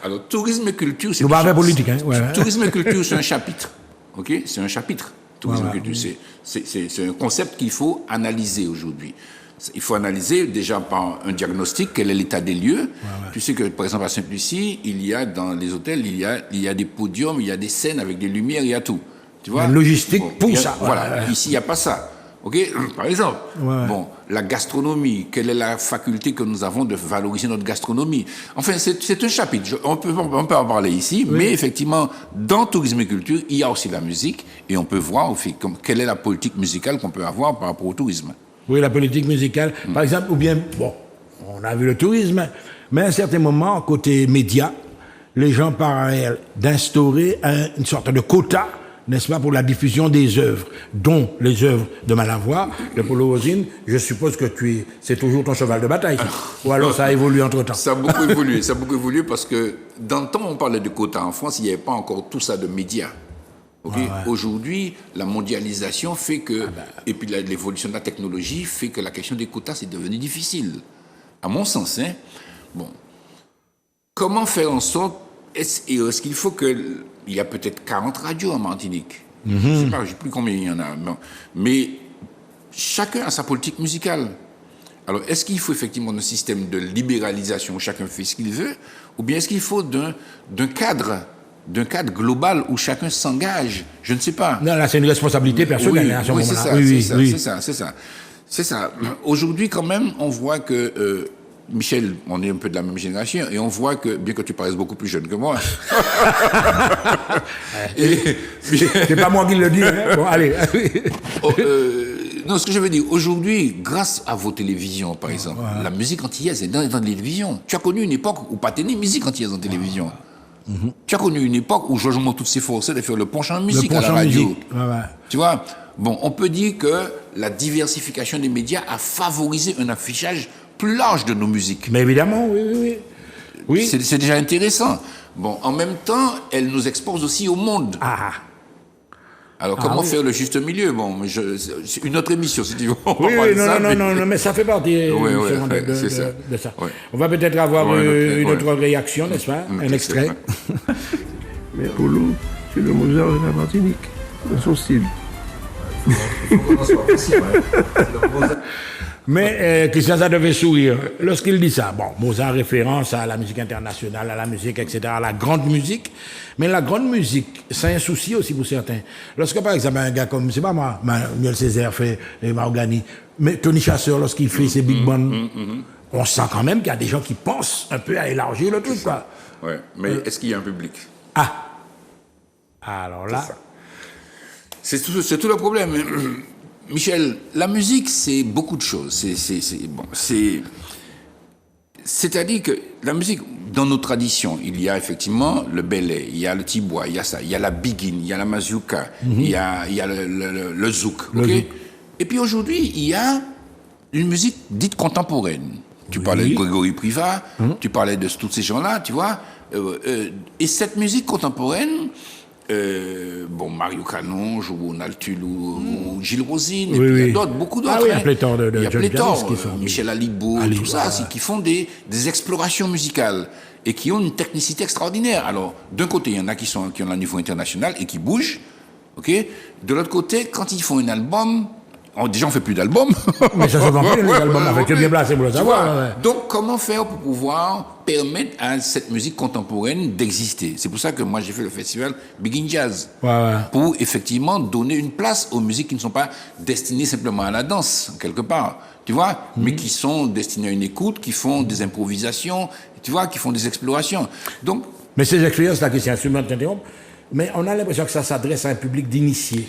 Alors, tourisme et culture, c'est... Nous parlons politique, hein. Tourisme et culture, c'est un chapitre. OK? C'est un chapitre. Tourisme et culture, c'est un concept qu'il faut analyser aujourd'hui. Il faut analyser déjà par un diagnostic, quel est l'état des lieux. Tu sais que, par exemple, à Sainte-Lucie, il y a dans les hôtels, il y a des podiums, il y a des scènes avec des lumières, il y a tout. Tu vois? La logistique pour ça. Voilà. Ici, il n'y a pas ça. OK? Par exemple. Bon, la gastronomie, quelle est la faculté que nous avons de valoriser notre gastronomie? Enfin, c'est un chapitre. On peut en parler ici, mais effectivement, dans tourisme et culture, il y a aussi la musique, et on peut voir quelle est la politique musicale qu'on peut avoir par rapport au tourisme. Oui, la politique musicale, par exemple, ou bien, bon, on a vu le tourisme, mais à un certain moment, côté médias, les gens parlaient d'instaurer une sorte de quota, n'est-ce pas, pour la diffusion des œuvres, dont les œuvres de Malavoie, de Polo Rosine. Je suppose que c'est toujours ton cheval de bataille, ou alors ça a évolué entre-temps. Ça a beaucoup évolué, parce que dans le temps, on parlait de quota en France, il n'y avait pas encore tout ça de médias. Okay. Aujourd'hui, la mondialisation fait que, et puis l'évolution de la technologie fait que la question des quotas, c'est devenu difficile. À mon sens, hein. Bon. Comment faire en sorte, est-ce qu'il faut il y a peut-être 40 radios en Martinique. Je ne sais pas, je ne sais plus combien il y en a. Non. Mais chacun a sa politique musicale. Alors, est-ce qu'il faut effectivement un système de libéralisation où chacun fait ce qu'il veut, ou bien est-ce qu'il faut d'un cadre global où chacun s'engage? Je ne sais pas. Non, là, c'est une responsabilité personnelle. Oui, c'est ça. Aujourd'hui, quand même, on voit que... Michel, on est un peu de la même génération, et on voit que, bien que tu paraisses beaucoup plus jeune que moi... C'est pas moi qui le dis, hein. Bon, allez. Non, ce que je veux dire, aujourd'hui, grâce à vos télévisions, par exemple, la musique antillaise est dans les télévisions. Tu as connu une époque où pas tenir musique antillaise en télévision. Tu as connu une époque où Georges Montout s'efforçait de faire le punch en musique à la radio. Tu vois, bon, on peut dire que la diversification des médias a favorisé un affichage plus large de nos musiques. Mais évidemment, oui. C'est déjà intéressant. Bon, en même temps, elle nous expose aussi au monde. Alors, comment faire le juste milieu? Bon, c'est une autre émission, si tu veux. Non, mais ça fait partie de ça. Ouais. On va peut-être avoir une autre réaction, n'est-ce pas? Un extrait. Mais Polo, c'est le Mozart de la Martinique, dans son style. Il faut qu'on en soit possible. Mais Christian, ça devait sourire lorsqu'il dit ça. Bon, Mozart référence à la musique internationale, à la musique, etc., à la grande musique. Mais la grande musique, c'est un souci aussi pour certains. Lorsque, par exemple, un gars comme, c'est pas moi, Manuel Césaire fait Mahogany, mais Tony Chasseur, lorsqu'il fait ses big bands, on sent quand même qu'il y a des gens qui pensent un peu à élargir le truc, quoi. Ouais, mais est-ce qu'il y a un public? Alors là... C'est tout le problème. Michel, la musique, c'est beaucoup de choses. C'est-à-dire que la musique, dans nos traditions, il y a effectivement le belay, il y a le tibois, il y a ça, il y a la biguine, il y a la mazurka, il y a le zouk. Okay? Et puis aujourd'hui, il y a une musique dite contemporaine. Tu parlais de Grégory Privat, tu parlais de tous ces gens-là, tu vois. Et cette musique contemporaine, Mario Canonge ou Ronald Tull ou Gilles Rosine, Oui, et puis il y oui. a d'autres, beaucoup d'autres. Ah oui, hein. un pléthore de Il y a jeunes pléthore, pianistes qui sont- Michel Alibo, Alibo, tout ça, ouais. c'est qui font des explorations musicales et qui ont une technicité extraordinaire. Alors, d'un côté, il y en a qui ont un niveau international et qui bougent, ok. De l'autre côté, quand ils font un album, déjà on fait plus d'albums. Mais ça se vend plus, les Ouais, albums, ouais, avec ouais. le bien placé pour le Tu savoir. vois, ouais. donc, comment faire pour pouvoir permettre à cette musique contemporaine d'exister? C'est pour ça que moi, j'ai fait le festival Begin Jazz. Ouais, ouais. Pour, effectivement, donner une place aux musiques qui ne sont pas destinées simplement à la danse, quelque part. Tu vois? Mais qui sont destinées à une écoute, qui font des improvisations, tu vois, qui font des explorations. Donc, Mais ces expériences-là, Christian, je m'interromps, mais on a l'impression que ça s'adresse à un public d'initiés,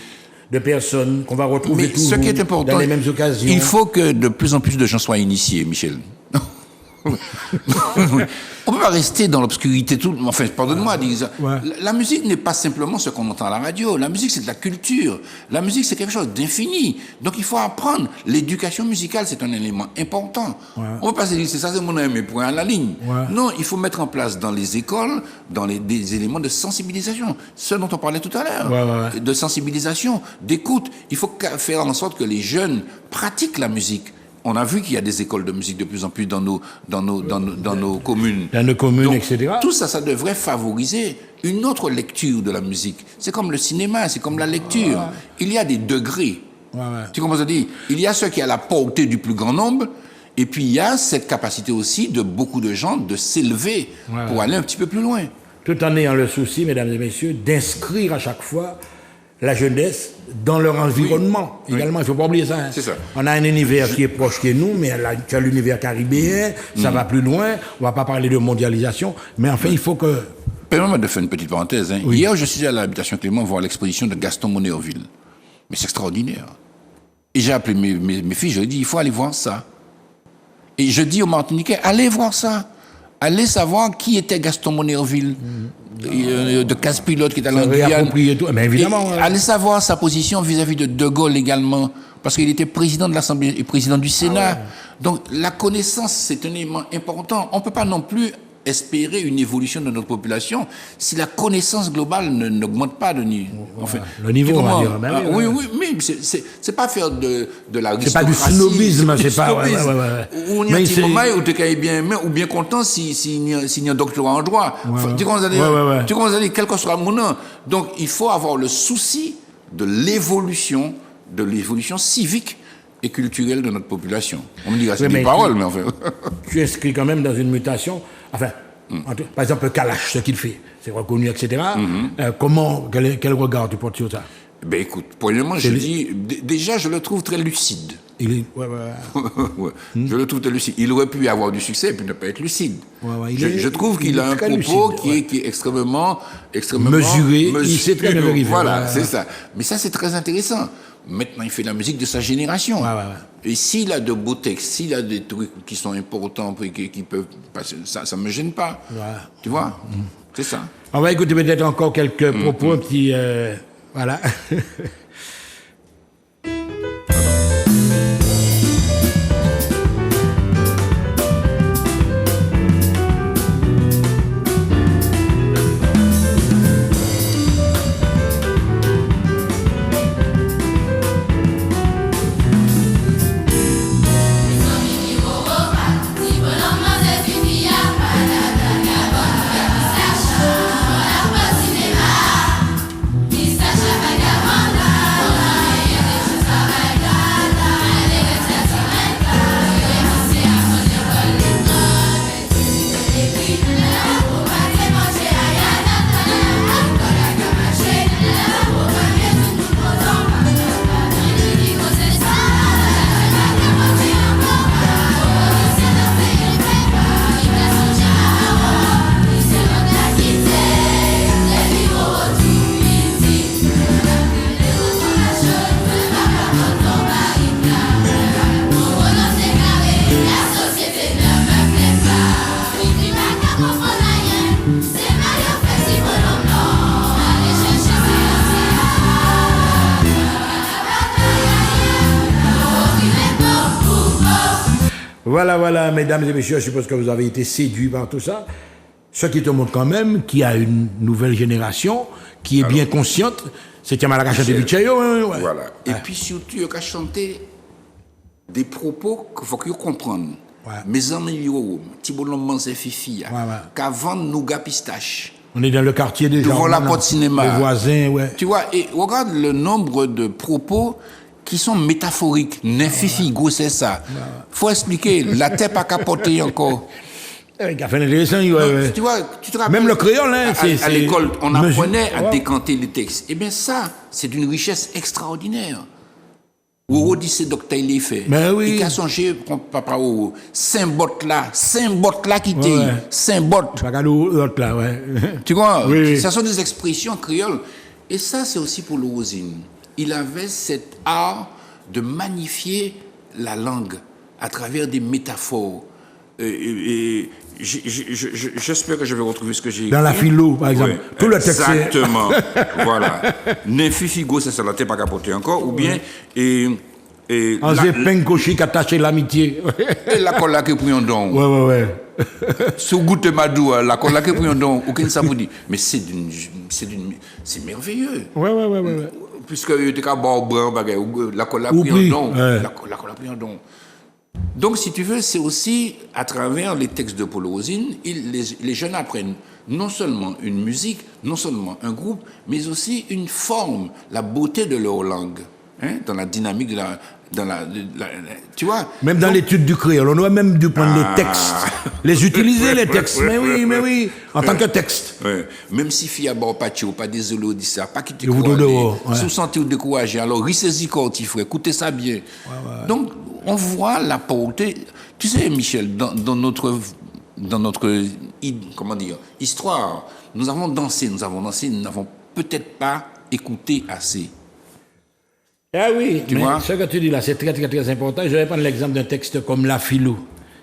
de personnes qu'on va retrouver mais ce toujours qui est important, dans les mêmes occasions. il faut que de plus en plus de gens soient initiés, Michel. On ne peut pas rester dans l'obscurité. Enfin, pardonne-moi. Ouais. La musique n'est pas simplement ce qu'on entend à la radio. La musique, c'est de la culture. La musique, c'est quelque chose d'infini. Donc, il faut apprendre. L'éducation musicale, c'est un élément important. Ouais. On ne peut pas se dire, c'est ça, c'est mon aimé, point à la ligne. Ouais. Non, il faut mettre en place dans les écoles, des éléments de sensibilisation. Ce dont on parlait tout à l'heure. Ouais. De sensibilisation, d'écoute. Il faut faire en sorte que les jeunes pratiquent la musique. On a vu qu'il y a des écoles de musique de plus en plus dans nos communes. Dans nos communes, Donc, etc. Tout ça, ça devrait favoriser une autre lecture de la musique. C'est comme le cinéma, c'est comme la lecture. Il y a des degrés. Ouais. Tu comprends ce que je dis? Il y a ceux qui ont la portée du plus grand nombre, et puis il y a cette capacité aussi de beaucoup de gens de s'élever pour aller un petit peu plus loin. Tout en ayant le souci, mesdames et messieurs, d'inscrire à chaque fois la jeunesse dans leur environnement. Également, il ne faut pas oublier ça. Hein. C'est ça. On a un univers qui est proche de nous, mais tu as l'univers caribéen, ça va plus loin, on ne va pas parler de mondialisation, mais enfin, il faut que... Permets-moi de faire une petite parenthèse. Hein. Oui. Hier, je suis allé à l'habitation Clément voir l'exposition de Gaston Monéoville. Mais c'est extraordinaire. Et j'ai appelé mes filles, je leur ai dit, il faut aller voir ça. Et je dis aux Martiniquais, allez voir ça. Allez savoir qui était Gaston Monéoville, de Casse-Pilote qui est allé en Guyane. Réapproprier tout. Mais évidemment. Et allez savoir sa position vis-à-vis de De Gaulle également, parce qu'il était président de l'Assemblée et président du Sénat. Donc la connaissance, c'est un élément important. On ne peut pas non plus espérer une évolution de notre population si la connaissance globale n'augmente pas de niveau. Enfin, le niveau, tu on va comprends? dire. Ben Oui, mais c'est pas faire de la C'est pas du snobisme, c'est pas... Ou on y a Mais petit moment où tu es bien aimé ou bien content s'il y a un doctorat en droit. Tu commences à dire, tu commences à dire, quel que soit mon nom. Donc, il faut avoir le souci de l'évolution civique et culturelle de notre population. On me dira, c'est des paroles, mais enfin... Tu inscris quand même dans une mutation. Enfin, par exemple, Kalash, ce qu'il fait, c'est reconnu, etc. Quel regard tu portes sur ça? Ben écoute, premièrement, je dis, déjà, je le trouve très lucide. Il est... Ouais. Je le trouve très lucide. Il aurait pu avoir du succès et puis ne pas être lucide. Je trouve qu'il a un propos qui est extrêmement mesuré. Il sait très bien vérifier. Voilà, c'est ça. Mais ça, c'est très intéressant. Maintenant, il fait la musique de sa génération. Et s'il a de beaux textes, s'il a des trucs qui sont importants et qui peuvent passer, ça ne me gêne pas. Tu vois? C'est ça. On va écouter peut-être encore quelques propos, un petit... voilà. Voilà, mesdames et messieurs, je suppose que vous avez été séduits par tout ça. Ce qui te montre quand même qu'il y a une nouvelle génération qui est bien consciente. C'est Tiamala qui a chanté Bicheyo. Voilà. Et puis surtout, il a chanté des propos qu'il faut qu'ils comprennent. Ouais. Mes amis, Thibault Lombans et Fifi, qu'avant nous pistache. On est dans le quartier déjà. Devant la porte cinéma. Les voisins, ouais. Tu vois, et regarde le nombre de propos qui sont métaphoriques. Fifi, gros, c'est ça. Faut expliquer. La tête pas capotée encore. Il a fait intéressant, ouais. Tu vois, tu te rappelles. Même le créole, hein, à l'école, on apprenait à décanter les textes. Eh bien, ça, c'est d'une richesse extraordinaire. Ouro dit c'est docteur il est fait. Mais oui. Il a songé, papa Ouro, 5 bottes là qui t'est, 5 bottes. Pas l'autre là, ouais. Tu vois, Oui. ça sont des expressions créoles. Et ça, c'est aussi pour Lorozine. Il avait cet art de magnifier la langue à travers des métaphores. J'espère que je vais retrouver ce que j'ai écrit. Dans la philo, par exemple. Ouais, Tout le texte. Exactement. Voilà. Nefifigo, c'est ça, la tête pas capotée encore. Ou bien. En zépin coché qui attaché l'amitié. Et la colle là que prions donc. Ouais. Sous goûte madou, la colle là que prions donc. Aucun ça vous dit. Mais c'est merveilleux. Ouais. Puisque il était qu'à boire blanc, la colle là prions donc. La colle là prions donc. Donc, si tu veux, c'est aussi à travers les textes de Paul Rosine, les jeunes apprennent non seulement une musique, non seulement un groupe, mais aussi une forme, la beauté de leur langue, hein, dans la dynamique de tu vois. Même dans l'étude du créole, on doit même dû prendre les textes, les utiliser les textes. Mais oui, en tant que texte. Ouais. Même si fille à bord pas désolé dit ça, pas quitter dehors. Si vous sentez ou découragé, alors ressaisissez quand il faut, écoutez ça bien. Donc on voit la portée. Tu sais, Michel, dans notre comment dire, histoire, nous avons dansé, nous n'avons peut-être pas écouté assez. Ah oui, tu mais vois? Ce que tu dis là, c'est très, très, très important. Je vais prendre l'exemple d'un texte comme La Philo.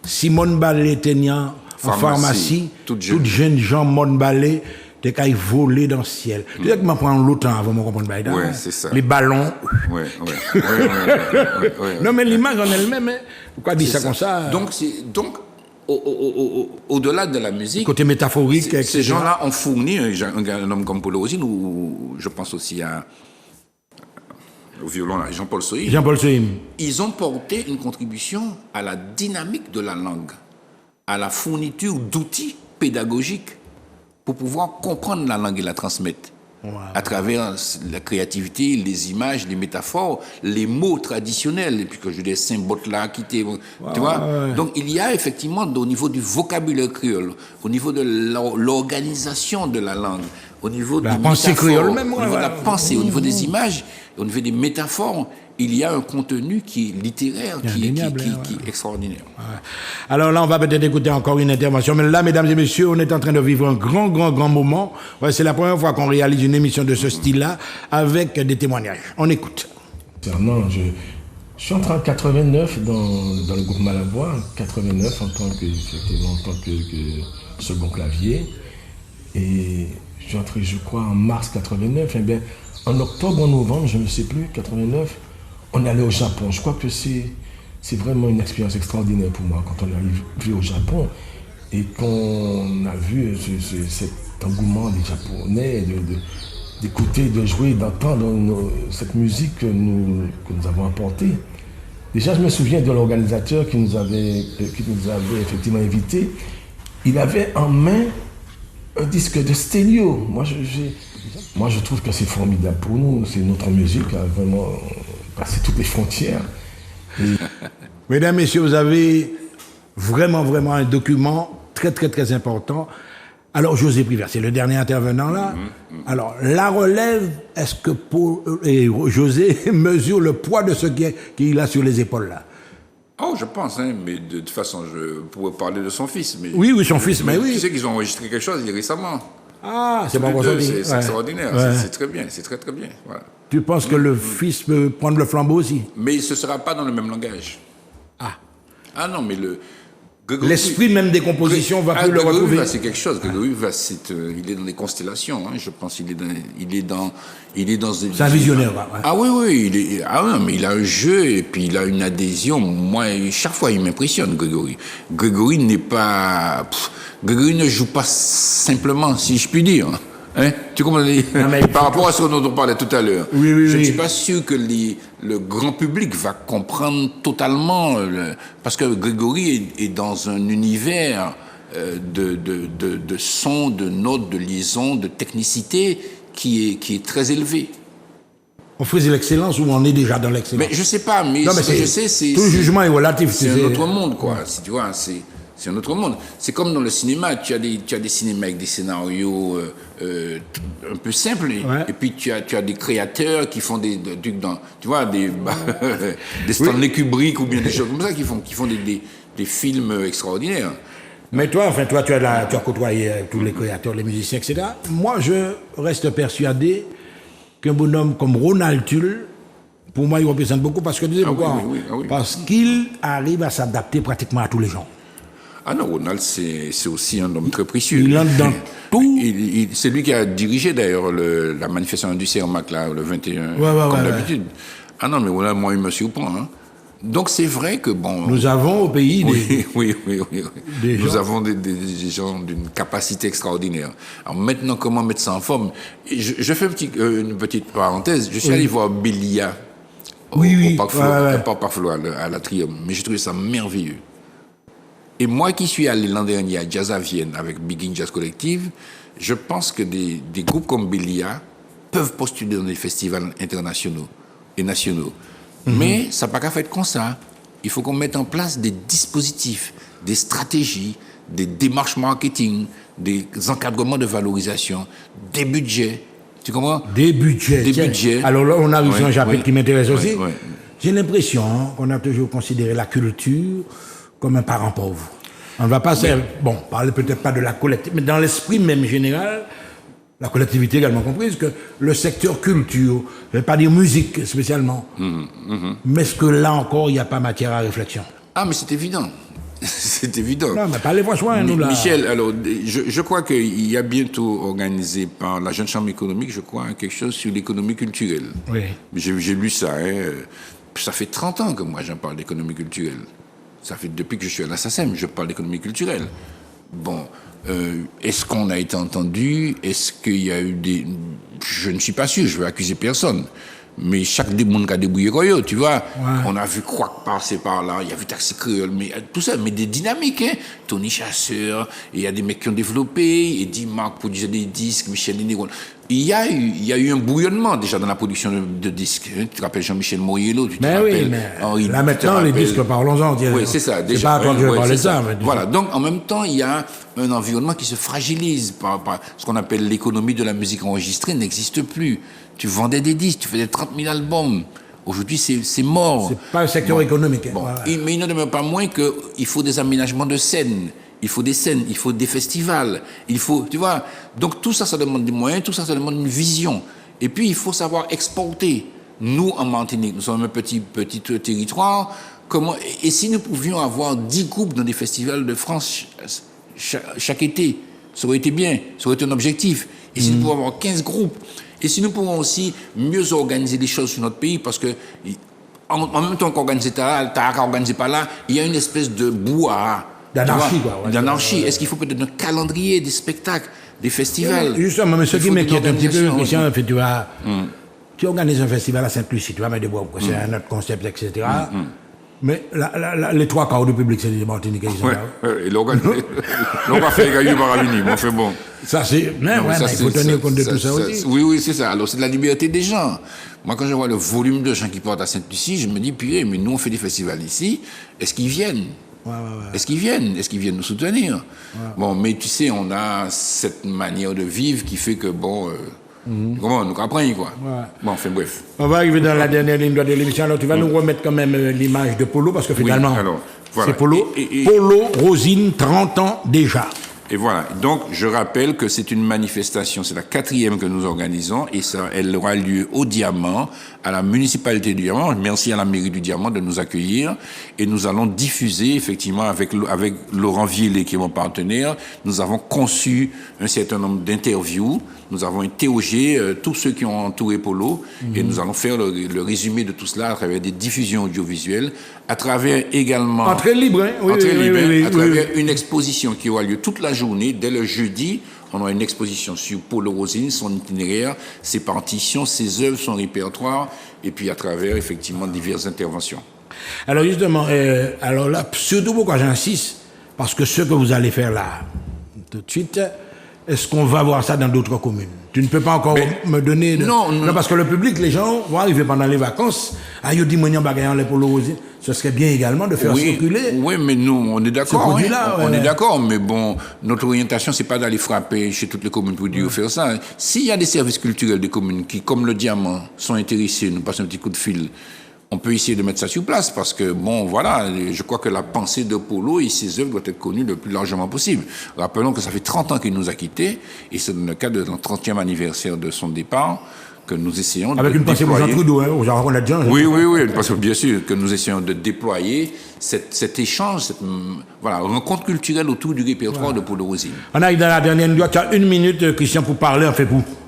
Simone Ballet teignant en pharmacie, toute jeune Jean Mon Ballet, t'es qu'à y voler dans le ciel. Tu sais que je prends longtemps avant de comprendre Ballet. Ouais, c'est ça. Les ballons. Ouais. Non, mais l'image en elle-même, hein. Pourquoi dire ça comme ça? Donc, au-delà de la musique, côté métaphorique, ces gens-là ont fourni un homme comme Paul Rosine, ou je pense aussi au violon, là, Jean-Paul Sohim. Ils ont porté une contribution à la dynamique de la langue, à la fourniture d'outils pédagogiques pour pouvoir comprendre la langue et la transmettre. À travers la créativité, les images, les métaphores, les mots traditionnels, et puis que je dis symboles là, quitter, tu vois. Donc il y a effectivement au niveau du vocabulaire créole, au niveau de l'organisation de la langue, au niveau de la pensée créole même, au niveau de la pensée, au niveau des images, au niveau des métaphores, il y a un contenu qui est littéraire, qui est extraordinaire. Alors là, on va peut-être écouter encore une intervention. Mais là, mesdames et messieurs, on est en train de vivre un grand moment. Ouais, c'est la première fois qu'on réalise une émission de ce style-là avec des témoignages. On écoute. Non, je suis entré en 89 dans le groupe Malavoie, 89 en tant que second clavier. Et je suis entré, je crois, en mars 89. Eh bien, en octobre, en novembre, je ne sais plus, 89, on est allé au Japon. Je crois que c'est vraiment une expérience extraordinaire pour moi quand on est arrivé au Japon et qu'on a vu cet engouement des Japonais d'écouter, de jouer, d'entendre cette musique que nous avons apportée. Déjà, je me souviens de l'organisateur qui nous avait effectivement invités. Il avait en main un disque de stéréo. Moi, je trouve que c'est formidable pour nous. C'est notre musique a vraiment passé toutes les frontières. Mesdames, messieurs, vous avez vraiment un document très, très, très important. Alors, José Privert, c'est le dernier intervenant là. Alors, la relève, est-ce que Paul et José mesurent le poids de ce qu'il a sur les épaules là? Oh, je pense, hein, mais de toute façon, je pourrais parler de son fils. Mais oui, son fils, mais oui. Tu sais qu'ils ont enregistré quelque chose récemment. Ah, c'est pas c'est extraordinaire, c'est très bien, c'est très très bien. Voilà. Tu penses que le fils peut prendre le flambeau aussi? Mais ce ne sera pas dans le même langage. Ah non, mais l'esprit même des compositions va plus le Grégory retrouver. Viva, c'est quelque chose. Grégory Viva, il est dans les constellations. Hein, je pense qu'il est dans. C'est un visionnaire. Ouais. Ah oui, non, mais il a un jeu et puis il a une adhésion. Moi, chaque fois, il m'impressionne, Grégory. Grégory Grégory ne joue pas simplement, si je puis dire. Hein? Tu comprends? Par rapport à ce dont on parlait tout à l'heure. Oui, je ne suis pas sûr que le grand public va comprendre totalement, parce que Grégory est dans un univers de son, de notes, de liaison, de technicité qui est très élevé. On faisait l'excellence ou on est déjà dans l'excellence? Mais je sais pas, mais non, ce que je sais, c'est... Tout relatif. relatif. C'est un autre monde, quoi. Si tu vois, c'est un autre monde. C'est comme dans le cinéma, tu as des cinémas avec des scénarios un peu simples, et puis tu as des créateurs qui font des trucs dans, tu vois, des Stanley Kubrick ou bien des choses comme ça qui font des films extraordinaires. Mais toi, tu as côtoyé tous les créateurs, les musiciens, etc. Moi, je reste persuadé qu'un bonhomme comme Ronald Tull, pour moi, il représente beaucoup parce que pourquoi? Oui. Parce qu'il arrive à s'adapter pratiquement à tous les gens. Ah non, Ronald, c'est aussi un homme très précieux. Il entre dans tout. C'est lui qui a dirigé d'ailleurs la manifestation du CERMAC, là, le 21, comme d'habitude. Ah non, mais Ronald, moi, il me surprend. Hein. Donc c'est vrai que bon... Nous avons au pays Nous avons des gens d'une capacité extraordinaire. Alors maintenant, comment mettre ça en forme? Je fais une petite parenthèse. Je suis allé voir Bélia au Parc Flo à l'Atrium, mais j'ai trouvé ça merveilleux. Et moi qui suis allé l'an dernier à Jazz à Vienne avec Begin Jazz Collective, je pense que des groupes comme Bélia peuvent postuler dans des festivals internationaux et nationaux. Mais ça n'a pas qu'à faire comme ça. Il faut qu'on mette en place des dispositifs, des stratégies, des démarches marketing, des encadrements de valorisation, des budgets. Tu comprends? Des budgets. Alors là, on a eu un chapitre qui m'intéresse aussi. J'ai l'impression qu'on a toujours considéré la culture comme un parent pauvre. On ne va pas parler peut-être pas de la collectivité, mais dans l'esprit même général, la collectivité également comprise, que le secteur culture, je ne vais pas dire musique spécialement, mais est-ce que là encore, il n'y a pas matière à réflexion? Ah, mais c'est évident. C'est évident. Non, mais parlez franchement, nous là. Michel, alors, je crois qu'il y a bientôt organisé par la Jeune Chambre économique, je crois, quelque chose sur l'économie culturelle. Oui. J'ai lu ça, hein. Ça fait 30 ans que moi j'en parle d'économie culturelle. Ça fait depuis que je suis à la SACEM, je parle d'économie culturelle. Bon, est-ce qu'on a été entendu? Est-ce qu'il y a eu des... Je ne suis pas sûr, je ne veux accuser personne. Mais chaque monde qui a débrouillé, tu vois, on a vu Quack passer par là, il y a vu Taxi Creole, mais tout ça, mais des dynamiques, hein. Tony Chasseur, il y a des mecs qui ont développé, Eddie Marc produisait des disques, Michel Nénéron. Il y a eu un bouillonnement déjà dans la production de disques. Tu te rappelles Jean-Michel Moriello, tu te rappelles Henri, là maintenant, les disques, parlons-en. Oui, c'est ça. C'est pas attendu de parler de ça. Voilà, donc en même temps, il y a un environnement qui se fragilise. Par ce qu'on appelle l'économie de la musique enregistrée n'existe plus. Tu vendais des disques, tu faisais 30 000 albums. Aujourd'hui, c'est mort. C'est pas un secteur économique. Bon. Mais il ne demeure pas moins qu'il faut des aménagements de scènes. Il faut des scènes, il faut des festivals, il faut, tu vois. Donc tout ça, ça demande des moyens, tout ça, ça demande une vision. Et puis, il faut savoir exporter. Nous, en Martinique, nous sommes un petit territoire. Et si nous pouvions avoir 10 groupes dans des festivals de France chaque été, ça aurait été bien, ça aurait été un objectif. Et si nous pouvions avoir 15 groupes, et si nous pouvons aussi mieux organiser les choses sur notre pays, parce que en même temps qu'organiser t'as organisé par là, il y a une espèce de brouhaha. D'anarchie, quoi. Ouais, d'anarchie. Est-ce qu'il faut peut-être un calendrier, des spectacles, des festivals? Justement, mais ce qui m'inquiète un petit peu, Christian, tu organises un festival à Sainte-Lucie, tu vas mettre des bois, c'est un autre concept, etc. Mais les 3 quarts du public, c'est des Martiniquais. Et l'on va faire gagner par Avignon, mais enfin bon. Ça, c'est. Mais il faut tenir compte de tout ça aussi. Oui, c'est ça. Alors, c'est de la liberté des gens. Moi, quand je vois le volume de gens qui portent à Sainte-Lucie, je me dis, purée, mais nous, on fait des festivals ici, est-ce qu'ils viennent? Est-ce qu'ils viennent nous soutenir? Bon, mais tu sais, on a cette manière de vivre qui fait que, comment nous apprenons, quoi. Bon, enfin, bref. On va arriver dans la dernière ligne de l'émission. Alors, tu vas nous remettre quand même l'image de Polo, parce que finalement, c'est Polo. Polo, Rosine, 30 ans déjà. Et voilà. Donc, je rappelle que c'est une manifestation, c'est la 4e que nous organisons, et ça, elle aura lieu au Diamant, à la municipalité du Diamant. Merci à la mairie du Diamant de nous accueillir. Et nous allons diffuser, effectivement, avec Laurent Vielé, qui est mon partenaire, nous avons conçu un certain nombre d'interviews. Nous avons interrogé tous ceux qui ont entouré Polo, et nous allons faire le résumé de tout cela à travers des diffusions audiovisuelles, à travers également... Entrée libre, hein? Oui, Entrée libre, oui, à travers une exposition qui aura lieu toute la journée, dès le jeudi. On aura une exposition sur Polo Rosine, son itinéraire, ses partitions, ses œuvres, son répertoire, et puis à travers, effectivement, diverses interventions. Alors justement, alors là, surtout pourquoi j'insiste, parce que ce que vous allez faire là, tout de suite, est-ce qu'on va voir ça dans d'autres communes? Tu ne peux pas encore me donner... Non, parce que le public, les gens vont arriver pendant les vacances, ils disent, moi, les Polo Rosine. Ce serait bien également de faire circuler. Oui, mais nous, on est d'accord. On est d'accord, mais bon, notre orientation, c'est pas d'aller frapper chez toutes les communes pour dire faire ça. S'il y a des services culturels des communes qui, comme le Diamant, sont intéressés, nous passent un petit coup de fil, on peut essayer de mettre ça sur place, parce que, bon, voilà, je crois que la pensée de Polo et ses œuvres doivent être connues le plus largement possible. Rappelons que ça fait 30 ans qu'il nous a quittés, et c'est dans le cadre de notre 30e anniversaire de son départ que nous essayons avec une pensée pour Jean Trudeau, hein, genre on a déjà... Oui, parce que bien sûr, que nous essayons de déployer cet échange, cette rencontre culturelle autour du répertoire de Polo Rosine. On arrive dans la dernière minute, tu as 1 minute, Christian, pour parler,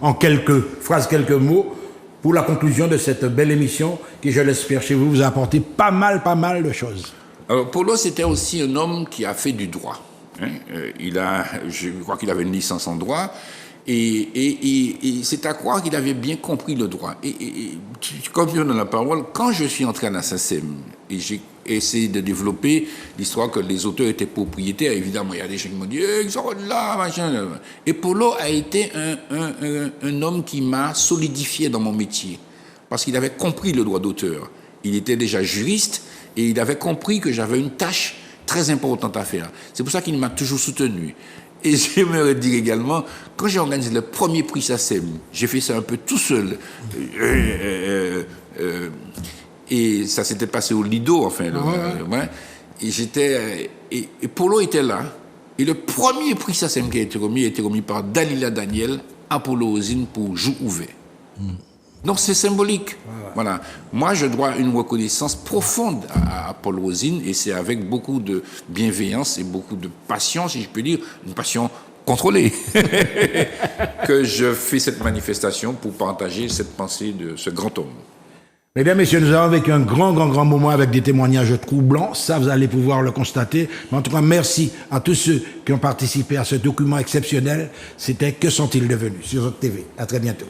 en quelques phrases, quelques mots, pour la conclusion de cette belle émission qui, je l'espère, chez vous, vous a apporté pas mal de choses. Alors, Polo, c'était aussi un homme qui a fait du droit. Hein. Je crois qu'il avait une licence en droit. Et c'est à croire qu'il avait bien compris le droit. Et comme je donne la parole, quand je suis entré à la SACEM et j'ai essayé de développer l'histoire que les auteurs étaient propriétaires, évidemment, il y a des gens qui m'ont dit ils sont là, machin. Et Polo a été un homme qui m'a solidifié dans mon métier, parce qu'il avait compris le droit d'auteur. Il était déjà juriste et il avait compris que j'avais une tâche très importante à faire. C'est pour ça qu'il m'a toujours soutenu. Et j'aimerais dire également, quand j'ai organisé le premier prix SACEM, j'ai fait ça un peu tout seul. Et ça s'était passé au Lido, enfin. Et Polo était là. Et le premier prix SACEM qui a été remis par Dalila Daniel à Polo Rosine pour Jour ouvert. Donc c'est symbolique. Voilà. Moi, je dois une reconnaissance profonde à Paul Rosine, et c'est avec beaucoup de bienveillance et beaucoup de passion, si je peux dire, une passion contrôlée, que je fais cette manifestation pour partager cette pensée de ce grand homme. Mesdames, Messieurs, nous avons vécu un grand moment avec des témoignages troublants. Ça, vous allez pouvoir le constater. Mais en tout cas, merci à tous ceux qui ont participé à ce document exceptionnel. C'était Que sont-ils devenus sur votre TV. À très bientôt.